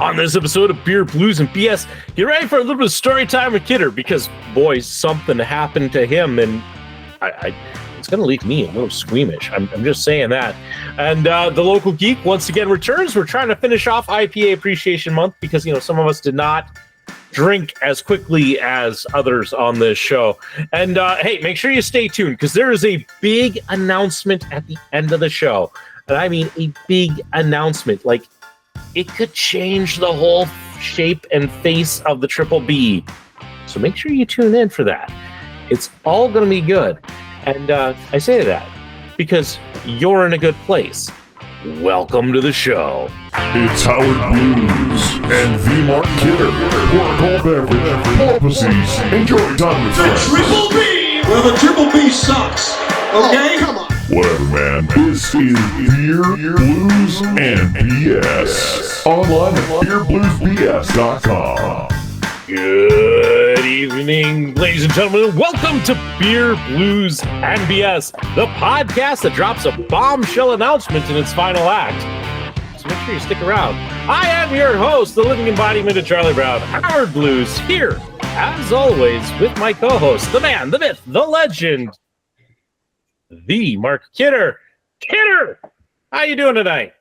On this episode of Beer, Blues, and BS, get ready for a little bit of story time with Kidder, because, boy, something happened to him, and it's going to leave me a little squeamish. I'm just saying that. And the Local Geek once again returns. We're trying to finish off IPA Appreciation Month because, some of us did not drink as quickly as others on this show. And hey, make sure you stay tuned because there is a big announcement at the end of the show. And I mean a big announcement. Like, it could change the whole shape and face of the Triple B. So make sure you tune in for that. It's all going to be good. And I say that because you're in a good place. Welcome to the show. It's Howard Blues and V-Mark Kidder. Pour a cold beverage, porpoises, enjoy time with friends. The Triple B! Well, the Triple B sucks. Okay? Oh, come on. Whatever, man. This is Beer, Blues, and BS. Online at beerbluesbs.com. Good evening, ladies and gentlemen. Welcome to Beer, Blues, and BS, the podcast that drops a bombshell announcement in its final act. So make sure you stick around. I am your host, the living embodiment of Charlie Brown, Howard Blues, here, as always, with my co-host, the man, the myth, the legend, the Mark Kidder. Kidder, how you doing tonight?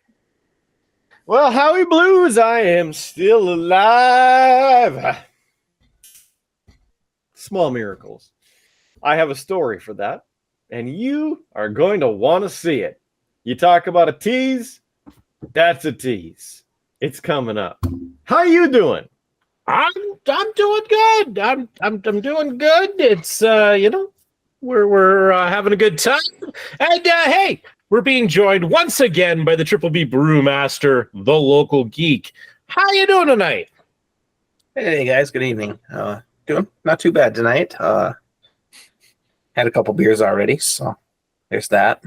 Well, Howie Blues, I am still alive. Small miracles. I have a story for that, and you are going to want to see it. You talk about a tease, that's a tease. It's coming up. How you doing? I'm doing good. I'm doing good. It's we're having a good time. And hey, we're being joined once again by the Triple B Brewmaster, the Local Geek. How you doing tonight? Hey guys, good evening. Doing not too bad tonight. Had a couple beers already, so there's that.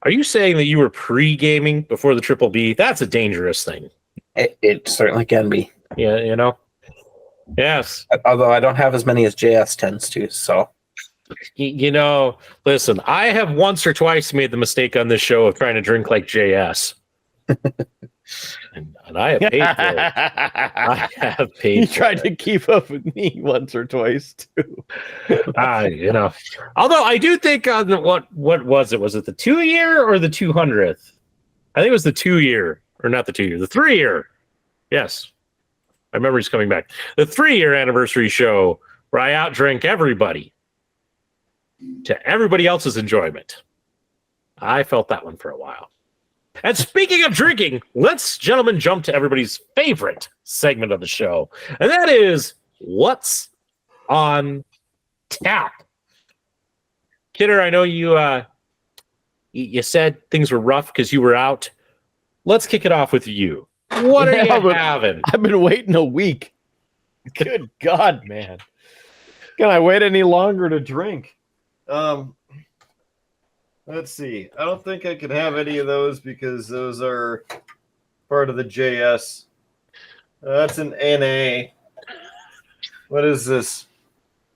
Are you saying that you were pre-gaming before the Triple B? That's a dangerous thing. It certainly can be. Yeah, Yes. Although I don't have as many as JS tends to, so. Listen, I have once or twice made the mistake on this show of trying to drink like JS. and I have paid for it. I have paid You for tried it. to keep up with me once or twice, too. Although I do think on what was it? Was it the 2-year or the 200th? I think it was the 2-year, or not the 2-year, the 3-year. Yes. My memory's coming back. The 3-year anniversary show where I outdrank everybody to everybody else's enjoyment. I felt that one for a while. And speaking of drinking, let's, gentlemen, jump to everybody's favorite segment of the show. And that is, What's on Tap? Kidder, I know you said things were rough because you were out. Let's kick it off with you. What are you having? I've been waiting a week. Good God, man. Can I wait any longer to drink? Let's see. I don't think I could have any of those because those are part of the JS. That's an NA. What is this?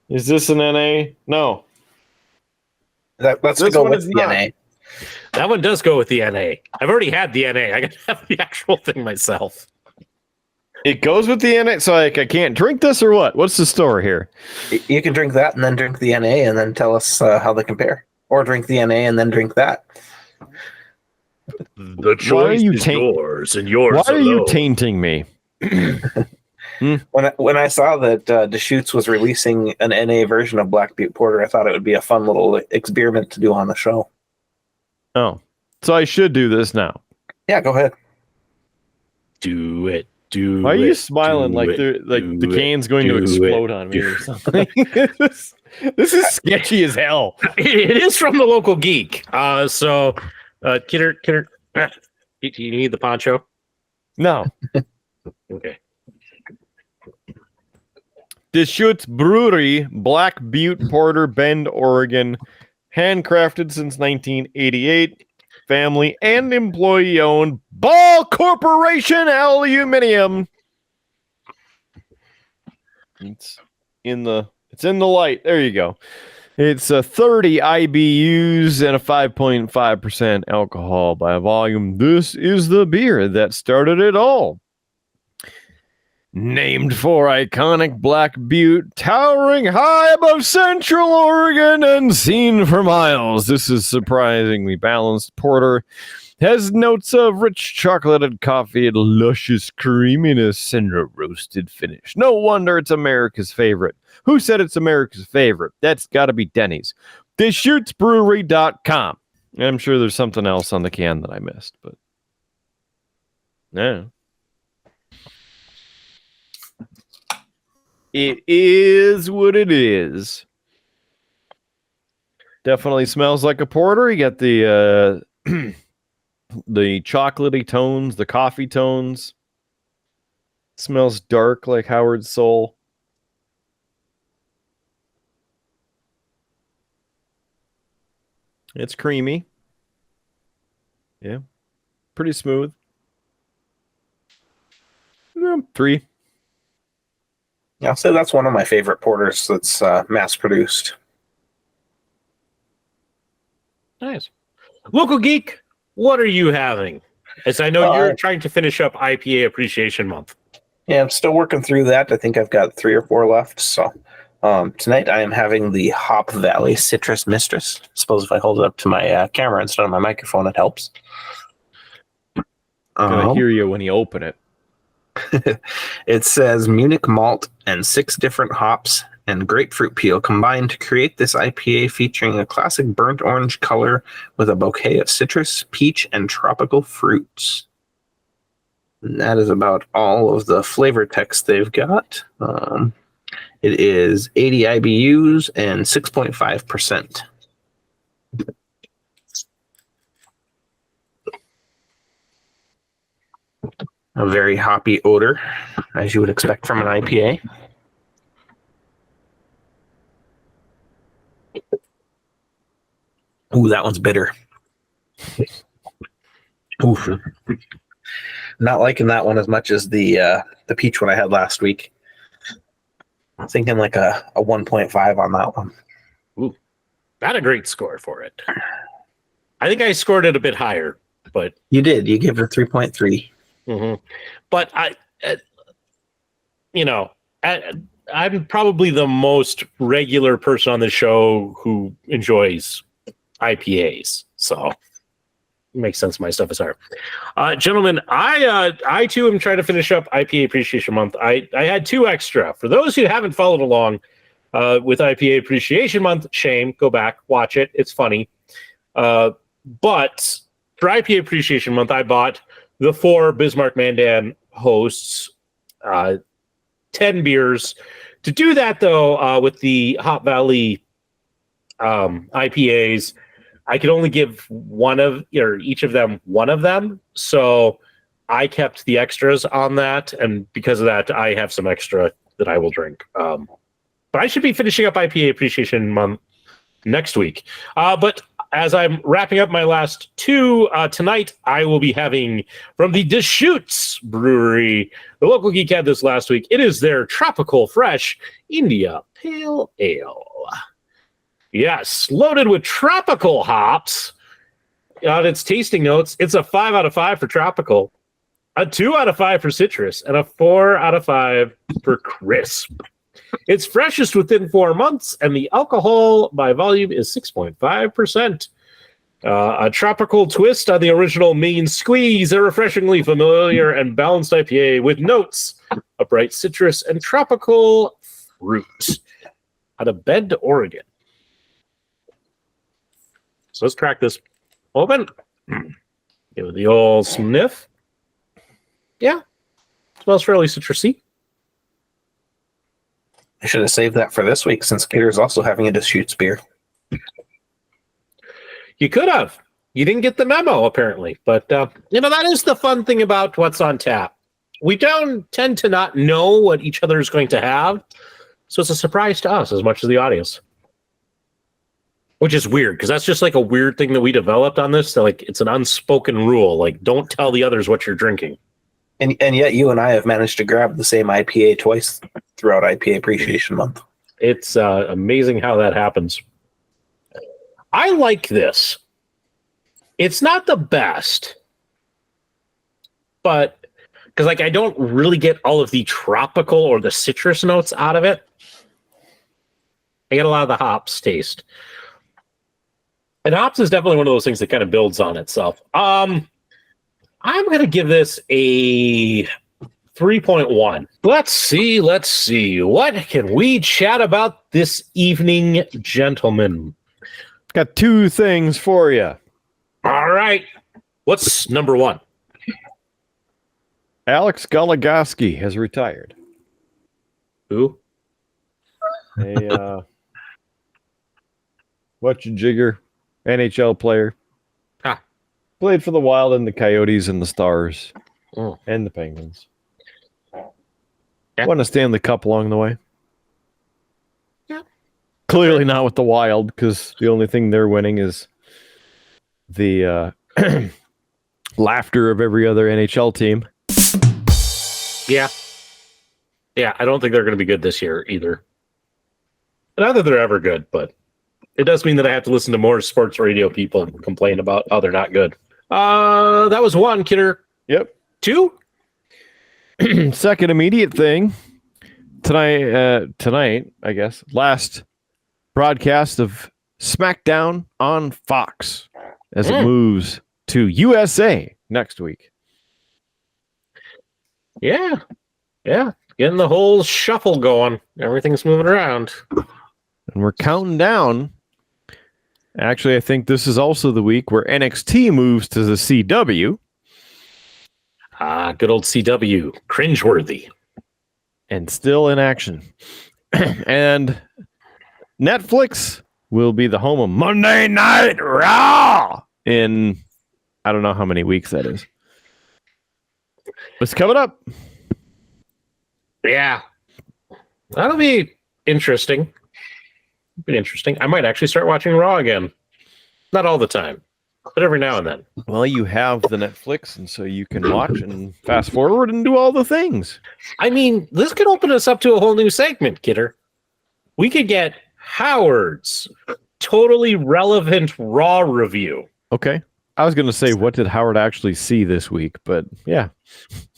Is this an NA? No. Let's This go one with is the not. NA. That one does go with the NA. I've already had the NA. I got to have the actual thing myself. It goes with the NA, so I can't drink this or what? What's the story here? You can drink that and then drink the NA and then tell us how they compare. Or drink the NA and then drink that. The choice is yours and yours Why are alone. you tainting me? When I saw that Deschutes was releasing an NA version of Black Butte Porter, I thought it would be a fun little experiment to do on the show. Oh, so I should do this now. Yeah, go ahead. Do it. Why are you smiling like the can's going to explode on me or something? This is sketchy as hell. It is from the Local Geek. So, Kidder, do you need the poncho? No. Okay. Deschutes Brewery, Black Butte Porter, Bend, Oregon. Handcrafted since 1988. Family and employee owned. Ball Corporation Aluminum. It's in the light. There you go. It's 30 IBUs and a 5.5% alcohol by volume. This is the beer that started it all. Named for iconic Black Butte, towering high above Central Oregon and seen for miles, this is surprisingly balanced porter. Has notes of rich chocolated coffee and luscious creaminess and a roasted finish. No wonder it's America's favorite. Who said it's America's favorite? That's got to be Denny's. DeschutesBrewery.com. I'm sure there's something else on the can that I missed, but yeah. It is what it is. Definitely smells like a porter. You got the the chocolatey tones, the coffee tones. Smells dark like Howard's soul. It's creamy. Yeah. Pretty smooth. 3. Yeah, I'll say that's one of my favorite porters that's mass produced. Nice. Local Geek, what are you having? As I know you're trying to finish up IPA Appreciation Month. Yeah, I'm still working through that. I think I've got 3 or 4 left. So tonight I am having the Hop Valley Citrus Mistress. I suppose if I hold it up to my camera instead of my microphone, it helps. I hear you when you open it. It says Munich malt and 6 different hops and grapefruit peel combined to create this IPA featuring a classic burnt orange color with a bouquet of citrus, peach, and tropical fruits. And that is about all of the flavor text they've got. It is 80 IBUs and 6.5%. A very hoppy odor, as you would expect from an IPA. Ooh, that one's bitter. Oof. Not liking that one as much as the peach one I had last week. I'm thinking like a 1.5 on that one. Ooh, not a great score for it. I think I scored it a bit higher, but you did. You gave it a 3.3. Mm-hmm. But I'm probably the most regular person on the show who enjoys IPAs, so it makes sense my stuff is higher. Gentlemen, I too am trying to finish up IPA Appreciation Month. I had 2 extra. For those who haven't followed along with IPA Appreciation Month, shame, go back, watch it. It's funny. But for IPA Appreciation Month, I bought the 4 Bismarck Mandan hosts, 10 beers. To do that, though, with the Hop Valley IPAs, I could only give each of them one of them. So I kept the extras on that, and because of that, I have some extra that I will drink. But I should be finishing up IPA Appreciation Month next week. But as I'm wrapping up my last 2 tonight, I will be having from the Deschutes Brewery. The Local Geek had this last week. It is their Tropical Fresh India Pale Ale. Yes, loaded with tropical hops. On its tasting notes, it's a 5 out of 5 for tropical, a 2 out of 5 for citrus, and a 4 out of 5 for crisp. It's freshest within 4 months, and the alcohol by volume is 6.5%. A tropical twist on the original Main Squeeze, a refreshingly familiar and balanced IPA with notes of bright citrus and tropical fruit. Out of Bend, Oregon. So let's crack this open. Give it the old sniff. Yeah, smells fairly citrusy. I should have saved that for this week since Gator's also having a Deschutes beer. You could have. You didn't get the memo, apparently. But, that is the fun thing about what's on tap. We don't tend to not know what each other is going to have. So it's a surprise to us as much as the audience. Which is weird, because that's just like a weird thing that we developed on this. So, like, it's an unspoken rule. Like, don't tell the others what you're drinking. And yet you and I have managed to grab the same IPA twice throughout IPA Appreciation Month. It's amazing how that happens. I like this. It's not the best, but because like I don't really get all of the tropical or the citrus notes out of it. I get a lot of the hops taste. And hops is definitely one of those things that kind of builds on itself. I'm going to give this a 3.1. Let's see. What can we chat about this evening, gentlemen? Got two things for you. All right. What's number one? Alex Goligoski has retired. Who? A whatcha-jigger NHL player. Ah. Played for the Wild and the Coyotes and the Stars and the Penguins. Yeah. Won a Stanley Cup along the way. Yeah. Clearly not with the Wild, because the only thing they're winning is the laughter of every other NHL team. Yeah. Yeah, I don't think they're going to be good this year either. Not that they're ever good, but it does mean that I have to listen to more sports radio people complain about how they're not good. That was one, Kidder. Yep. Two? Second immediate thing. Tonight, I guess, last broadcast of SmackDown on Fox as it moves to USA next week. Yeah. Getting the whole shuffle going. Everything's moving around. And we're counting down. Actually, I think this is also the week where NXT moves to the CW. Good old CW. Cringeworthy. And still in action. And Netflix will be the home of Monday Night Raw in, I don't know how many weeks that is. It's coming up. Yeah. That'll be interesting. I might actually start watching Raw again. Not all the time, but every now and then. Well, you have the Netflix, and so you can watch and fast forward and do all the things. I mean, this could open us up to a whole new segment, Kidder. We could get Howard's totally relevant Raw review. Okay. I was going to say, what did Howard actually see this week? But yeah.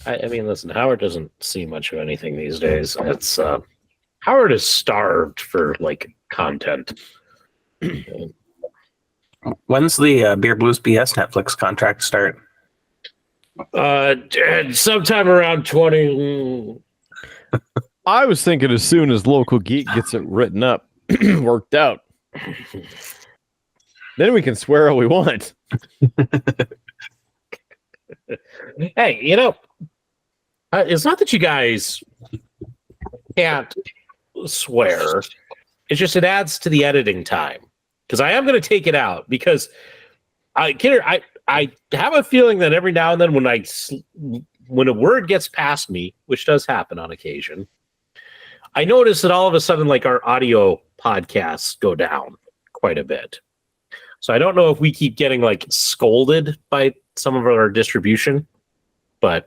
I mean, listen, Howard doesn't see much of anything these days. It's Howard is starved for like content. When's the Beer Blues BS Netflix contract start? Sometime around 20. I was thinking as soon as Local Geek gets it written up, worked out. Then we can swear all we want. Hey, it's not that you guys can't swear. It's just it adds to the editing time. Because I am going to take it out. Because I have a feeling that every now and then when a word gets past me, which does happen on occasion, I notice that all of a sudden, like, our audio podcasts go down quite a bit. So I don't know if we keep getting like scolded by some of our distribution, but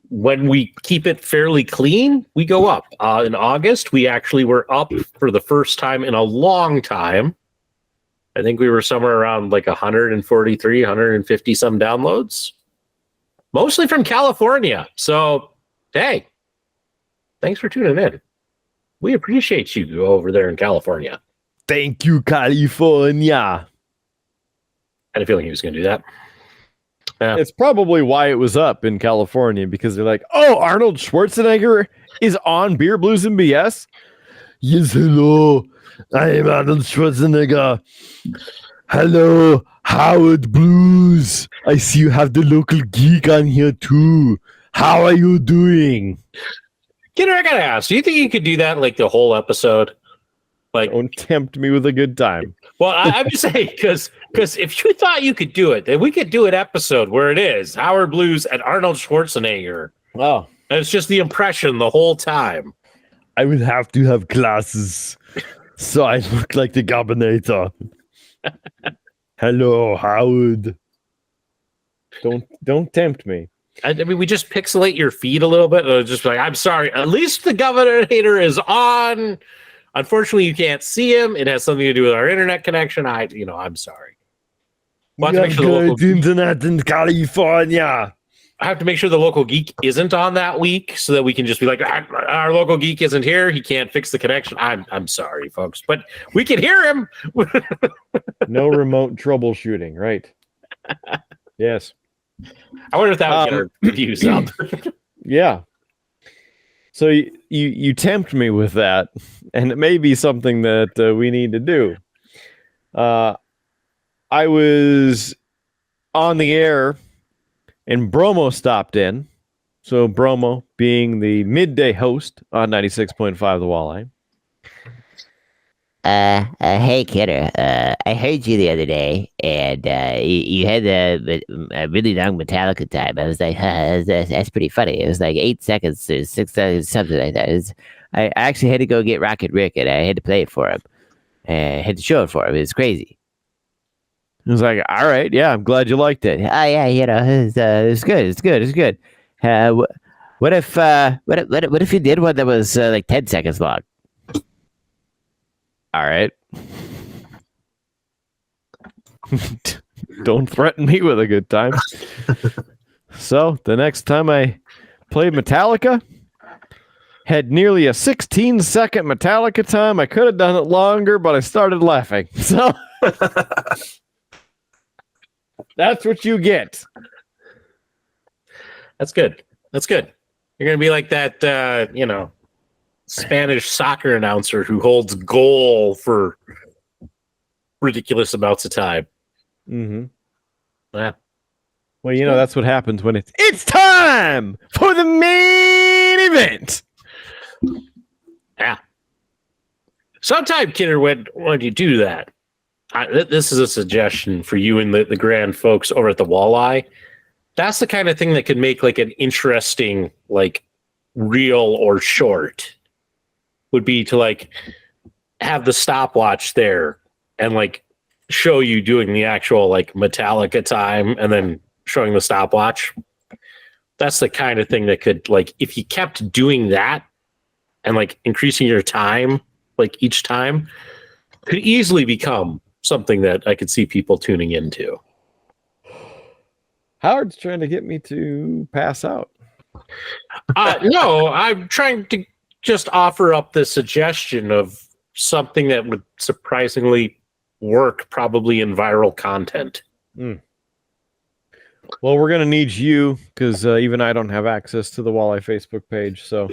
when we keep it fairly clean, we go up. In August, we actually were up for the first time in a long time. I think we were somewhere around like 143, 150 some downloads, mostly from California. So, hey, thanks for tuning in. We appreciate you over there in California. Thank you, California. I had a feeling he was going to do that. It's probably why it was up in California, because they're like, oh, Arnold Schwarzenegger is on Beer, Blues, and BS? Yes, hello. I am Arnold Schwarzenegger. Hello, Howard Blues. I see you have the Local Geek on here, too. How are you doing? Kidder, I got to ask, do you think you could do that like the whole episode? Like, don't tempt me with a good time. Well, I'm just saying, because if you thought you could do it, then we could do an episode where it is Howard Blues and Arnold Schwarzenegger. Oh. And it's just the impression the whole time. I would have to have glasses, so I look like the Governator. Hello, Howard. Don't tempt me. I mean, we just pixelate your feed a little bit. Just like, I'm sorry, at least the Governator is on. Unfortunately, you can't see him. It has something to do with our internet connection. I'm sorry. We have good internet in California. I have to make sure the local geek isn't on that week so that we can just be like, our local geek isn't here. He can't fix the connection. I'm sorry, folks, but we can hear him. No remote troubleshooting, right? Yes. I wonder if that would get our views up. Yeah. So you tempt me with that, and it may be something that we need to do. I was on the air, and Bromo stopped in. So Bromo, being the midday host on 96.5 The Walleye. Hey, Kidder. I heard you the other day, and you had a really long Metallica time. I was like, that's pretty funny. It was like 8 seconds or 6 seconds, something like that. I actually had to go get Rocket Rick, and I had to play it for him. I had to show it for him. It was crazy. I was like, all right, yeah, I'm glad you liked it. Oh, yeah, it's good. It's good. It's good. What if you did one that was like 10 seconds long? All right. Don't threaten me with a good time. So the next time I played Metallica, had nearly a 16-second Metallica time. I could have done it longer, but I started laughing. So that's what you get. That's good. That's good. You're going to be like that, Spanish soccer announcer who holds goal for ridiculous amounts of time. Mm-hmm. Yeah. Well, that's what happens when it's time for the main event. Yeah. Sometime, Kidder, when you do that, this is a suggestion for you and the grand folks over at the Walleye. That's the kind of thing that could make like an interesting, like, reel or short. Would be to like have the stopwatch there and like show you doing the actual like Metallica time and then showing the stopwatch. That's the kind of thing that could, like, if you kept doing that and like increasing your time like each time, could easily become something that I could see people tuning into. Howard's trying to get me to pass out. No, I'm trying to just offer up the suggestion of something that would surprisingly work probably in viral content. Well, we're going to need you because even I don't have access to the Walleye Facebook page. So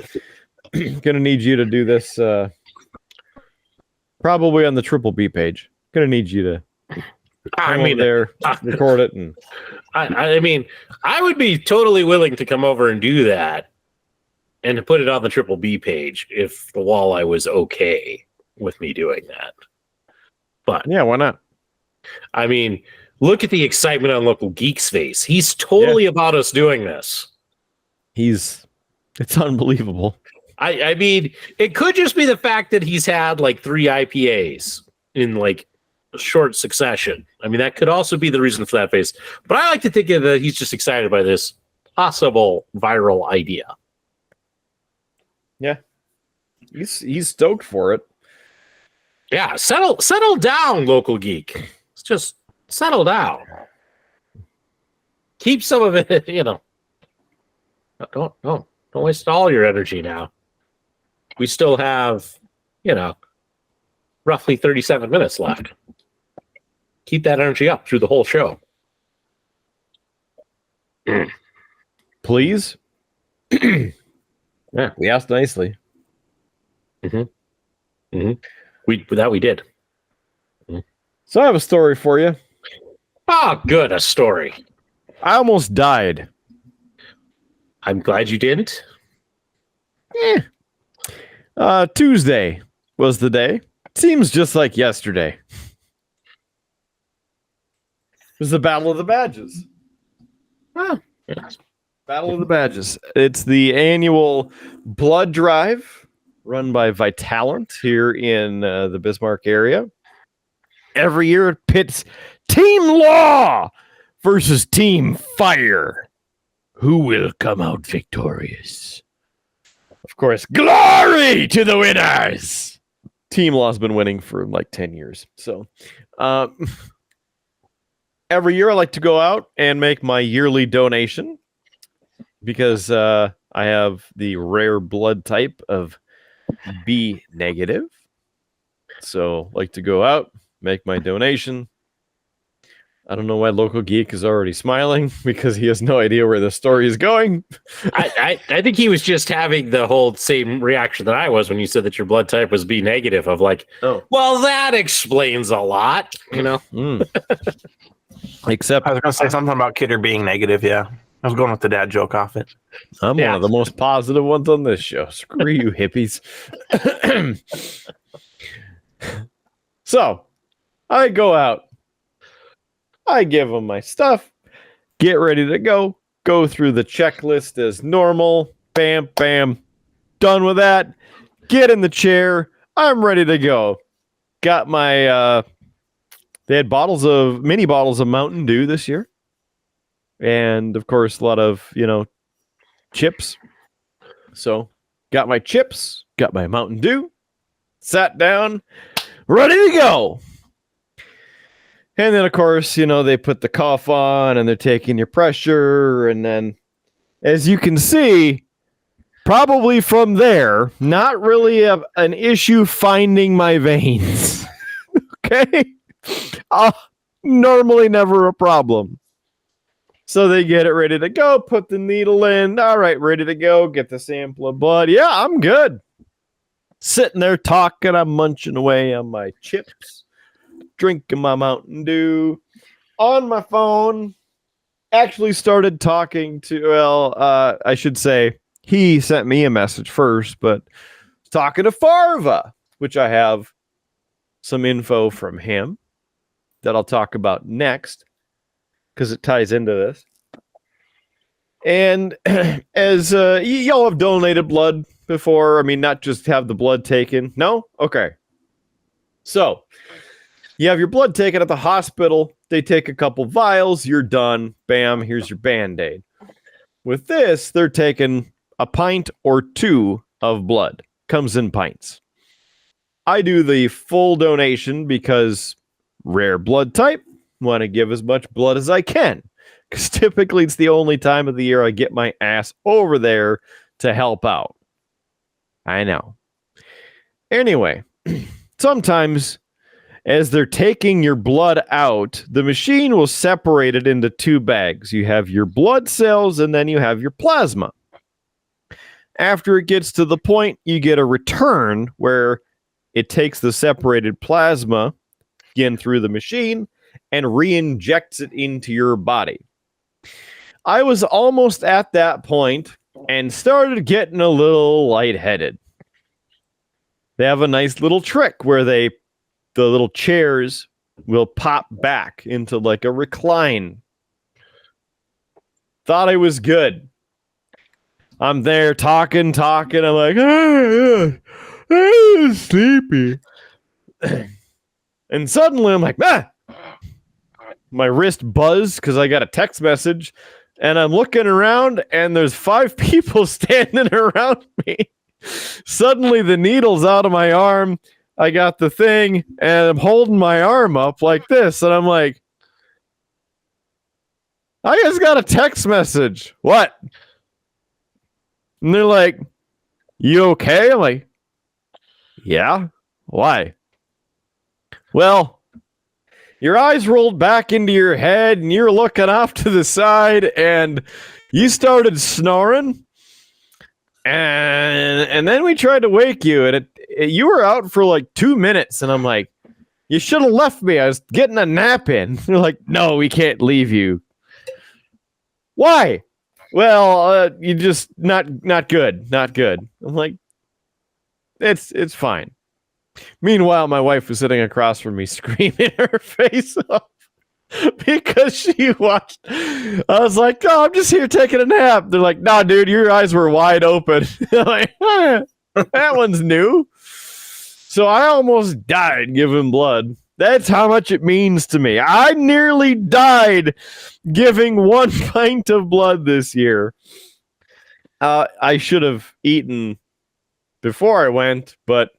going to need you to do this probably on the Triple B page. Going to need you to record it. And I mean, I would be totally willing to come over and do that and to put it on the Triple B page if the Walleye was okay with me doing that. But yeah, why not? I mean, look at the excitement on Local Geek's face. He's totally about us doing this. It's unbelievable. I mean, it could just be the fact that he's had like 3 IPAs in like a short succession. I mean, that could also be the reason for that face. But I like to think that he's just excited by this possible viral idea. Yeah. He's stoked for it. Yeah, settle down, Local Geek. Let's just settle down. Keep some of it, Don't waste all your energy now. We still have, roughly 37 minutes left. Keep that energy up through the whole show. Please? Yeah. We asked nicely. Mm-hmm. Mm-hmm. We did. Mm-hmm. So I have a story for you. Oh, good. A story. I almost died. I'm glad you didn't. Tuesday was the day. Seems just like yesterday. It was the Battle of the Badges. Oh, yes. Battle of the Badges. It's the annual blood drive run by Vitalant here in the Bismarck area. Every year it pits Team Law versus Team Fire. Who will come out victorious? Of course, glory to the winners! Team Law's been winning for like 10 years. So every year I like to go out and make my yearly donation because I have the rare blood type of B negative. So like to go out, make my donation. I don't know why Local Geek is already smiling because he has no idea where the story is going. I think he was just having the whole same reaction that I was when you said that your blood type was B negative of like, well, that explains a lot, you know? Except I was going to say something about Kidder being negative. Yeah. I was going with the dad joke off it. I'm one of the most positive ones on this show. Screw you, hippies. So I go out. I give them my stuff, get ready to go through the checklist as normal. Bam, bam. Done with that. Get in the chair. I'm ready to go. Got my, they had mini bottles of Mountain Dew this year. And of course, a lot of, chips. So got my chips, got my Mountain Dew, sat down, ready to go. And then, of course, they put the cuff on and they're taking your pressure. And then, as you can see, probably from there, not really an issue finding my veins. Okay? Normally never a problem. So they get it ready to go, put the needle in. All right, ready to go. Get the sample of blood. Yeah, I'm good. Sitting there talking. I'm munching away on my chips. Drinking my Mountain Dew on my phone. Actually started talking to, I should say, he sent me a message first, but talking to Farva, which I have some info from him that I'll talk about next because it ties into this. And as y'all have donated blood before, I mean, not just have the blood taken. No? Okay. So you have your blood taken at the hospital. They take a couple vials. You're done. Bam, here's your Band-Aid. With this, they're taking a pint or two of blood. Comes in pints. I do the full donation because rare blood type. Want to give as much blood as I can. Because typically it's the only time of the year I get my ass over there to help out. I know. Anyway, sometimes as they're taking your blood out, the machine will separate it into two bags. You have your blood cells and then you have your plasma. After it gets to the point, you get a return where it takes the separated plasma again through the machine and re-injects it into your body. I was almost at that point and started getting a little lightheaded. They have a nice little trick where the little chairs will pop back into like a recline. Thought I was good. I'm there talking. I'm like, I'm sleepy. And suddenly I'm like, my wrist buzzed because I got a text message and I'm looking around and there's 5 people standing around me. Suddenly the needle's out of my arm. I got the thing and I'm holding my arm up like this. And I'm like, I just got a text message. What? And they're like, you okay? I'm like, yeah. Why? Well, your eyes rolled back into your head and you're looking off to the side and you started snoring. And then we tried to wake you and you were out for like 2 minutes. And I'm like, you should have left me. I was getting a nap in. They're like, no, we can't leave you. Why? Well, you just not good. Not good. I'm like, it's fine. Meanwhile, my wife was sitting across from me screaming her face off because she watched. I was like, oh, I'm just here taking a nap. They're like, nah, dude, your eyes were wide open. I'm like, that one's new. So I almost died giving blood. That's how much it means to me. I nearly died giving 1 pint of blood this year. I should have eaten before I went, but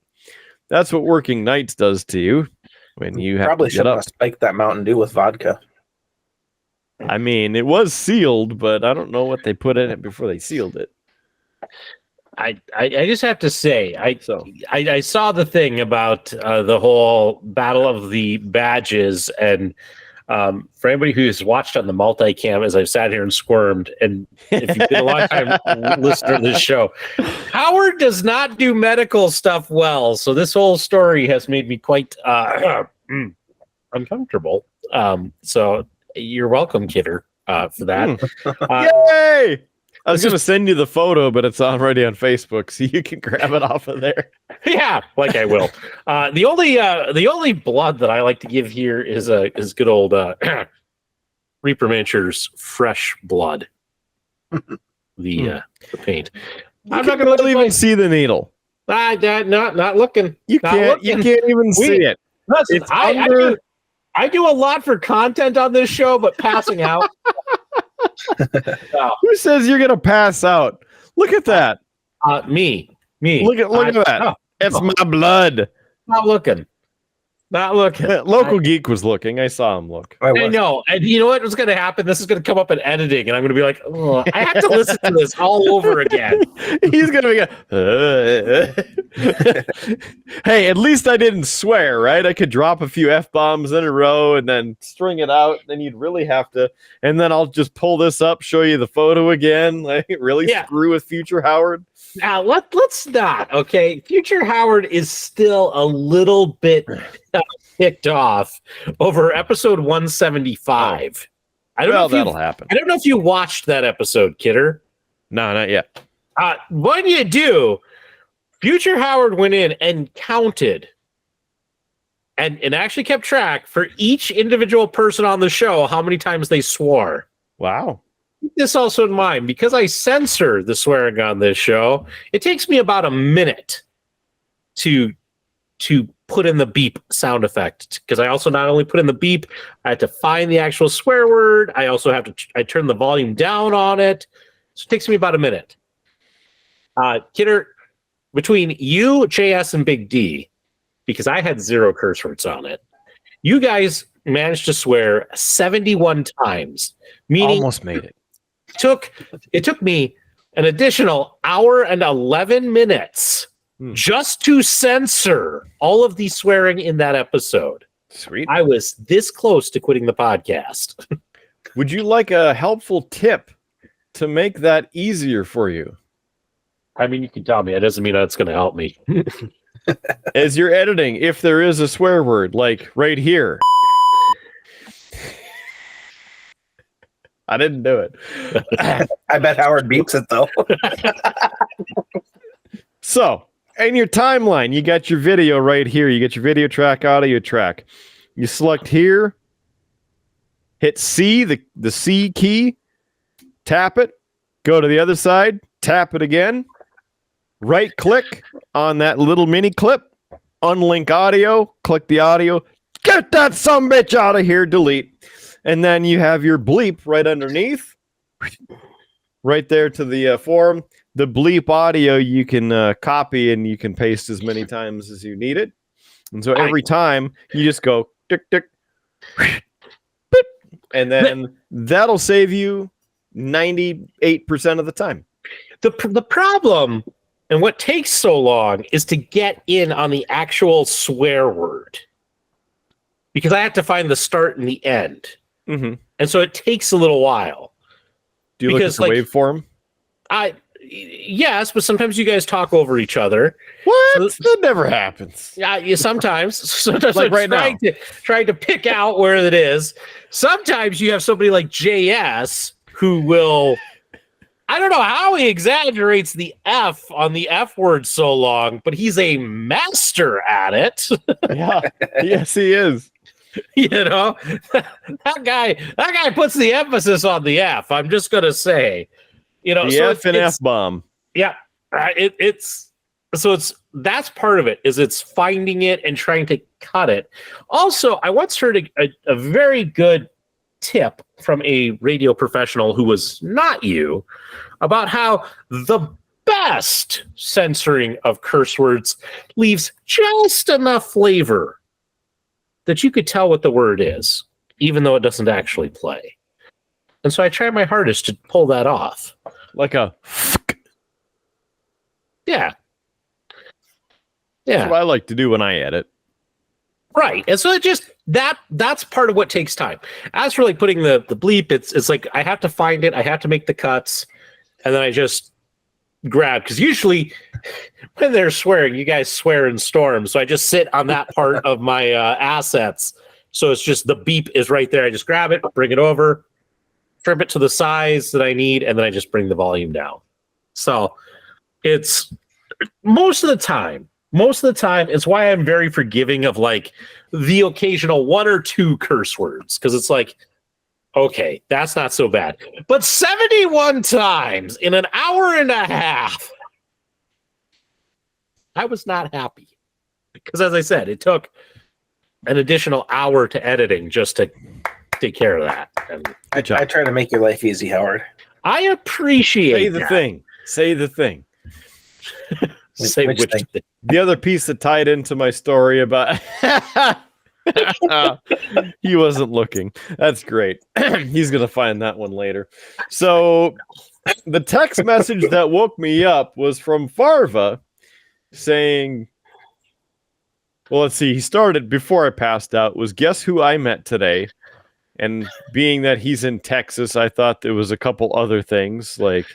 that's what working nights does to you when you have Probably to should get up. have spiked that Mountain Dew with vodka. I mean, it was sealed, but I don't know what they put in it before they sealed it. I just have to say, So I saw the thing about the whole battle of the badges, and for anybody who's watched on the multicam as I've sat here and squirmed, and if you've been a long time listener to this show, Howard does not do medical stuff well. So this whole story has made me quite uncomfortable. So you're welcome, Kidder, for that. yay! I was going to send you the photo, but it's already on Facebook, so you can grab it off of there. Yeah, like I will. The only blood that I like to give here is good old Reaper Miniatures fresh blood. The paint. I'm not going to even see the needle. Not looking. You can't even see it. Listen, I do a lot for content on this show, but passing out. Who says you're gonna pass out? Look at that. Me. Look at that. No, it's my blood. Not looking. Local Geek was looking. I saw him look. I know. And you know what was going to happen? This is going to come up in editing, and I'm going to be like, oh, I have to listen to this all over again. He's going to be hey, at least I didn't swear, right? I could drop a few F-bombs in a row and then string it out. Then you'd really have to. And then I'll just pull this up, show you the photo again. Like, really screw with future Howard? Now, let's not, okay? Future Howard is still a little bit ticked off over episode 175. That'll happen. I don't know if you watched that episode, Kidder. No, not yet. When you do, Future Howard went in and counted and actually kept track for each individual person on the show how many times they swore. Wow. Keep this also in mind, because I censor the swearing on this show, it takes me about a minute to put in the beep sound effect, because I also not only put in the beep, I have to find the actual swear word. I also have to I turn the volume down on it. So it takes me about a minute. Kidder, between you, JS, and Big D, because I had 0 curse words on it, you guys managed to swear 71 times. Meaning almost made it. It took me an additional hour and 11 minutes just to censor all of the swearing in that episode. Sweet. I was this close to quitting the podcast. Would you like a helpful tip to make that easier for you? I mean, you can tell me. It doesn't mean that's going to help me. As you're editing, if there is a swear word, like right here. I didn't do it. I bet Howard beeps it, though. So, in your timeline, you got your video right here. You get your video track, audio track. You select here, hit C, the C key, tap it, go to the other side, tap it again, right click on that little mini clip, unlink audio, click the audio, get that sumbitch out of here, delete. And then you have your bleep right underneath, right there to the forum. The bleep audio you can copy and you can paste as many times as you need it. And so every time you just go tick, tick, beep, and then that'll save you 98% of the time. The problem and what takes so long is to get in on the actual swear word, because I have to find the start and the end. Mm-hmm. And so it takes a little while. Do you look at the waveform? Yes, but sometimes you guys talk over each other. What? So, that never happens. Yeah, sometimes like I'm right now. trying to pick out where it is. Sometimes you have somebody like JS who will, I don't know how he exaggerates the F on the F word so long, but he's a master at it. Yeah, yes, he is. You know, that guy puts the emphasis on the F. I'm just gonna say, you know, the F and F bomb. Yeah, it's that's part of it. Is it's finding it and trying to cut it. Also, I once heard a very good tip from a radio professional who was not you about how the best censoring of curse words leaves just enough flavor that you could tell what the word is, even though it doesn't actually play. And so I try my hardest to pull that off. Like a Yeah. That's what I like to do when I edit. Right. And so it just that's part of what takes time. As for like putting the bleep, it's like I have to find it, I have to make the cuts, and then I just grab, because usually when they're swearing, you guys swear in storms. So I just sit on that part of my assets. So it's just the beep is right there. I just grab it, bring it over, trim it to the size that I need, and then I just bring the volume down. So it's most of the time, it's why I'm very forgiving of like the occasional 1 or 2 curse words, because it's like, okay, that's not so bad. But 71 times in an hour and a half, I was not happy. Because as I said, it took an additional hour to editing just to take care of that. And I try to make your life easy, Howard. I appreciate Say the that. thing. Say the thing. Say Which which thing? thing. The other piece that tied into my story about he wasn't looking. That's great. He's going to find that one later. So the text message that woke me up was from Farva saying, well, let's see. He started before I passed out was, guess who I met today? And being that he's in Texas, I thought there was a couple other things like,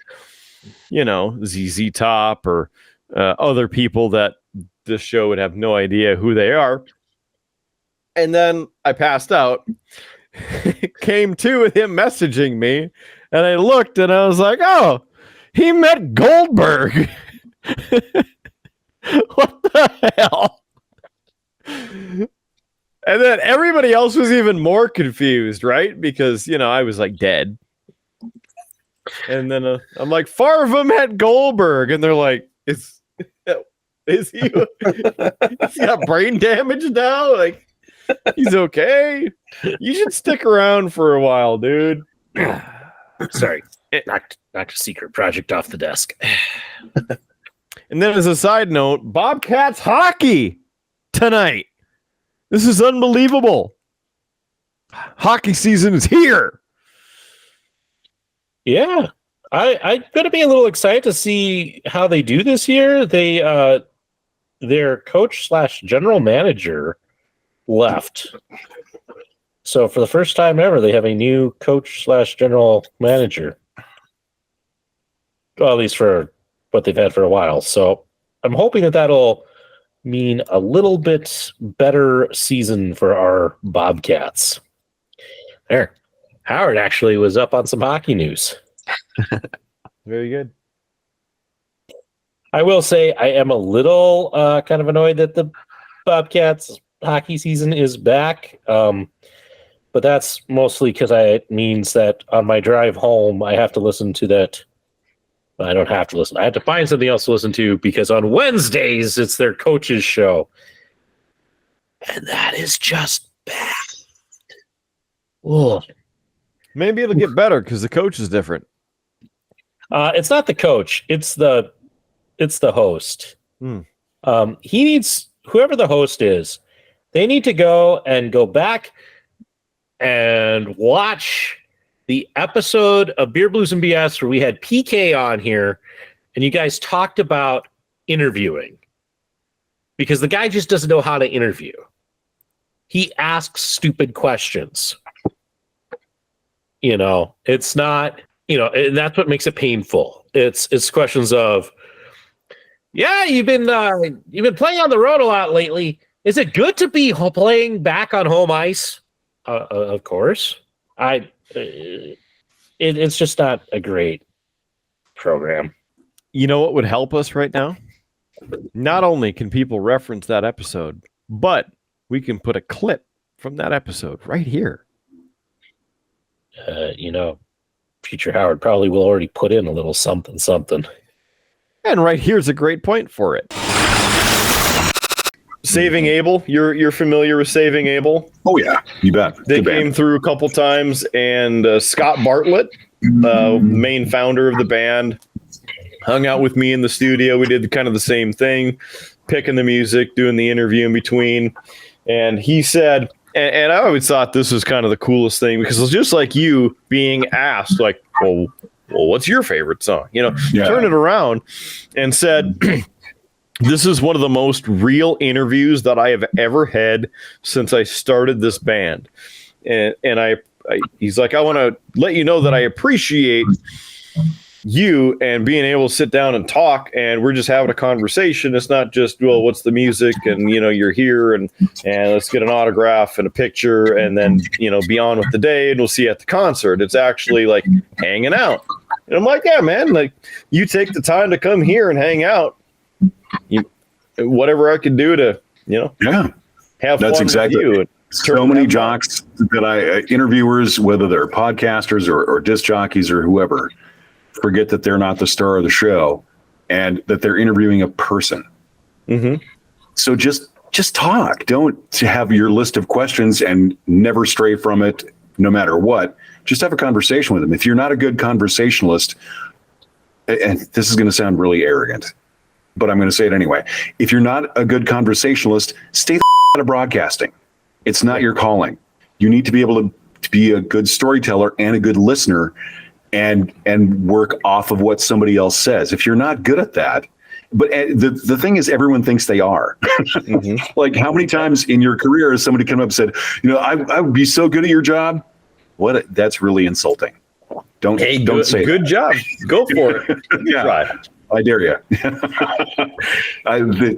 you know, ZZ Top or other people that this show would have no idea who they are. And then I passed out, came to with him messaging me, and I looked and I was like, oh, he met Goldberg. What the hell? And then everybody else was even more confused, right? Because, you know, I was like dead. And then I'm like, Farva met Goldberg. And they're like, is he got brain damage now? Like, he's okay. You should stick around for a while, dude. Sorry. Knocked a secret project off the desk. And then as a side note, Bobcats hockey tonight. This is unbelievable. Hockey season is here. Yeah. I'm going to be a little excited to see how they do this year. They their coach / general manager left. So for the first time ever, they have a new coach / general manager. Well, at least for what they've had for a while. So I'm hoping that that'll mean a little bit better season for our Bobcats. There. Howard actually was up on some hockey news. Very good. I will say I am a little kind of annoyed that the Bobcats hockey season is back. But that's mostly because it means that on my drive home, I have to listen to that. I don't have to listen. I have to find something else to listen to because on Wednesdays, it's their coaches show. And that is just bad. Ugh. Maybe it'll get better because the coach is different. It's not the coach. It's the host. He needs, whoever the host is, they need to go back and watch the episode of Beer Blues and BS where we had PK on here and you guys talked about interviewing because the guy just doesn't know how to interview. He asks stupid questions. You know, it's not, you know, and that's what makes it painful. It's questions of, yeah, you've been playing on the road a lot lately. Is it good to be playing back on home ice? Of course. It's just not a great program. You know what would help us right now? Not only can people reference that episode, but we can put a clip from that episode right here. You know, future Howard probably will already put in a little something. And right here's a great point for it. Saving Abel, you're familiar with Saving Abel? Oh, yeah. You bet. They Good came band. through a couple times, and Scott Bartlett, main founder of the band, hung out with me in the studio. We did kind of the same thing, picking the music, doing the interview in between. And he said, And I always thought this was kind of the coolest thing because it's just like you being asked, like, well, what's your favorite song? Turn it around and said, this is one of the most real interviews that I have ever had since I started this band. And he's like, I want to let you know that I appreciate you and being able to sit down and talk, and we're just having a conversation. It's not just, well, what's the music, and you're here and let's get an autograph and a picture and then be on with the day and we'll see you at the concert. It's actually like hanging out. And I'm like, yeah, man, like you take the time to come here and hang out. Whatever I can do to have that's fun exactly with you. So many jocks that interviewers, whether they're podcasters or disc jockeys or whoever, forget that they're not the star of the show and that they're interviewing a person. Mm-hmm. So just talk. Don't have your list of questions and never stray from it no matter what. Just have a conversation with them. If you're not a good conversationalist, and this is going to sound really arrogant, but I'm going to say it anyway. If you're not a good conversationalist, stay the out of broadcasting. It's not your calling. You need to be able to be a good storyteller and a good listener and work off of what somebody else says. If you're not good at that, but the thing is, everyone thinks they are. Mm-hmm. Like, how many times in your career has somebody come up and said, I would be so good at your job? That's really insulting. Don't say good that. Job. Go for it. Yeah. Try. I dare you.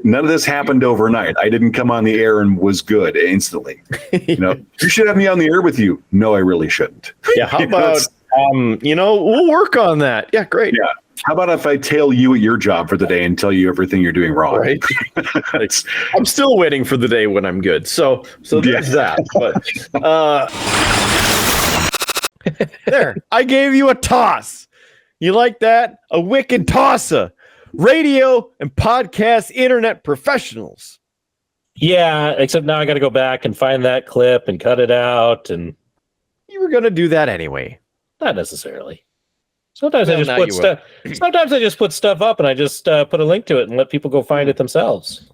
None of this happened overnight. I didn't come on the air and was good instantly. You should have me on the air with you. No, I really shouldn't. Yeah. How about, we'll work on that. Yeah, great. Yeah. How about if I tail you at your job for the day and tell you everything you're doing wrong? Right. I'm still waiting for the day when I'm good. So there's that. But there, I gave you a toss. You like that? A wicked tosser. Radio and podcast internet professionals. Yeah, except now I got to go back and find that clip and cut it out. And you were going to do that anyway. Not necessarily. Sometimes I just put stuff. Sometimes I just put stuff up and I just put a link to it and let people go find it themselves.